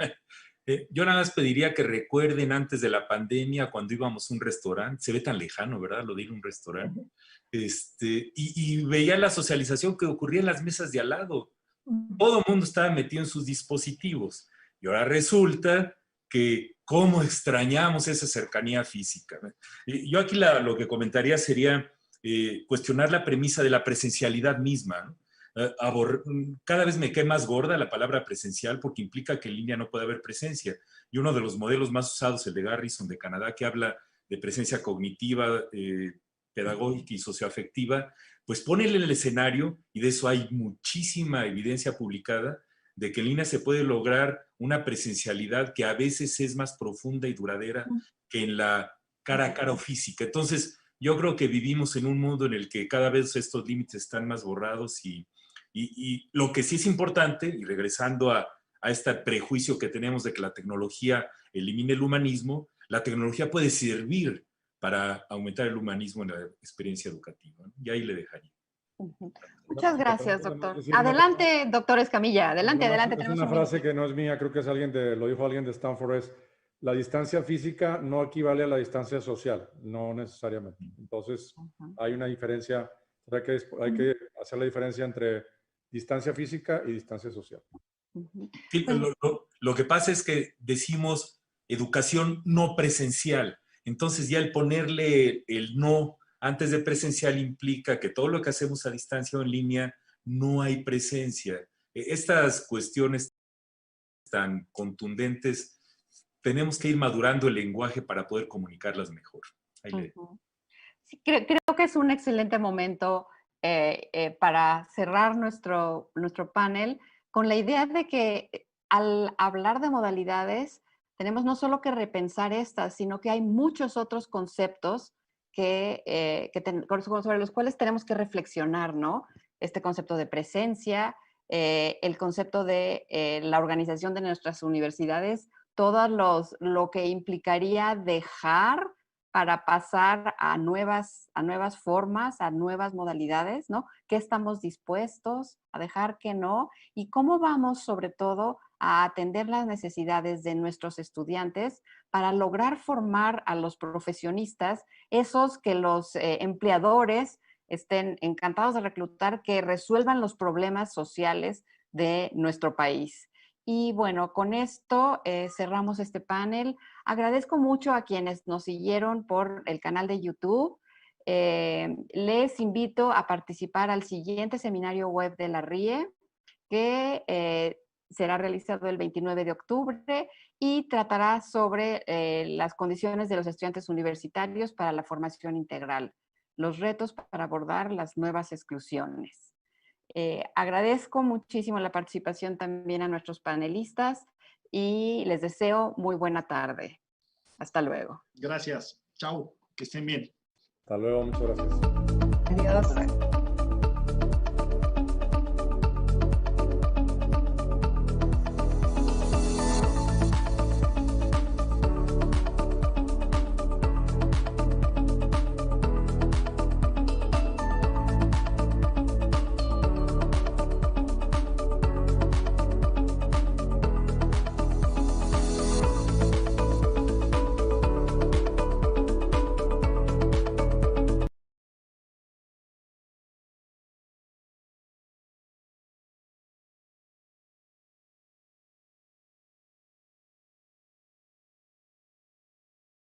yo nada más pediría que recuerden antes de la pandemia cuando íbamos a un restaurante, se ve tan lejano, ¿verdad? Lo de ir a un restaurante. Y veía la socialización que ocurría en las mesas de al lado. Todo el mundo estaba metido en sus dispositivos. Y ahora resulta que cómo extrañamos esa cercanía física. Yo aquí lo que comentaría sería cuestionar la premisa de la presencialidad misma, ¿no? Cada vez me cae más gorda la palabra presencial porque implica que en línea no puede haber presencia. Y uno de los modelos más usados, el de Garrison de Canadá, que habla de presencia cognitiva, pedagógica y socioafectiva, pues ponele en el escenario, y de eso hay muchísima evidencia publicada, de que en línea se puede lograr una presencialidad que a veces es más profunda y duradera que en la cara a cara o física. Entonces, yo creo que vivimos en un mundo en el que cada vez estos límites están más borrados y lo que sí es importante, y regresando a este prejuicio que tenemos de que la tecnología elimine el humanismo, la tecnología puede servir para aumentar el humanismo en la experiencia educativa, ¿no? Y ahí le dejaría. Muchas gracias, doctor. Adelante, doctor Escamilla. Adelante. Es una frase que no es mía, creo que lo dijo alguien de Stanford, es la distancia física no equivale a la distancia social, no necesariamente. Entonces, hay una diferencia, hay que hacer la diferencia entre distancia física y distancia social. Sí, lo que pasa es que decimos educación no presencial. Entonces ya el ponerle el no antes de presencial implica que todo lo que hacemos a distancia o en línea no hay presencia. Estas cuestiones tan contundentes tenemos que ir madurando el lenguaje para poder comunicarlas mejor. Sí, creo que es un excelente momento para cerrar nuestro panel con la idea de que al hablar de modalidades tenemos no solo que repensar estas, sino que hay muchos otros conceptos sobre los cuales tenemos que reflexionar, ¿no? Este concepto de presencia, el concepto de la organización de nuestras universidades, lo que implicaría dejar para pasar a nuevas formas, a nuevas modalidades, ¿no? ¿Qué estamos dispuestos a dejar, qué no? Y cómo vamos, sobre todo, a atender las necesidades de nuestros estudiantes para lograr formar a los profesionistas, esos que los empleadores estén encantados de reclutar, que resuelvan los problemas sociales de nuestro país. Y bueno, con esto cerramos este panel. Agradezco mucho a quienes nos siguieron por el canal de YouTube. Les invito a participar al siguiente seminario web de la RIE, que será realizado el 29 de octubre y tratará sobre las condiciones de los estudiantes universitarios para la formación integral. los retos para abordar las nuevas exclusiones. Agradezco muchísimo la participación también a nuestros panelistas y les deseo muy buena tarde. Hasta luego. Gracias. Chao. Que estén bien. Hasta luego. Muchas gracias. Adiós.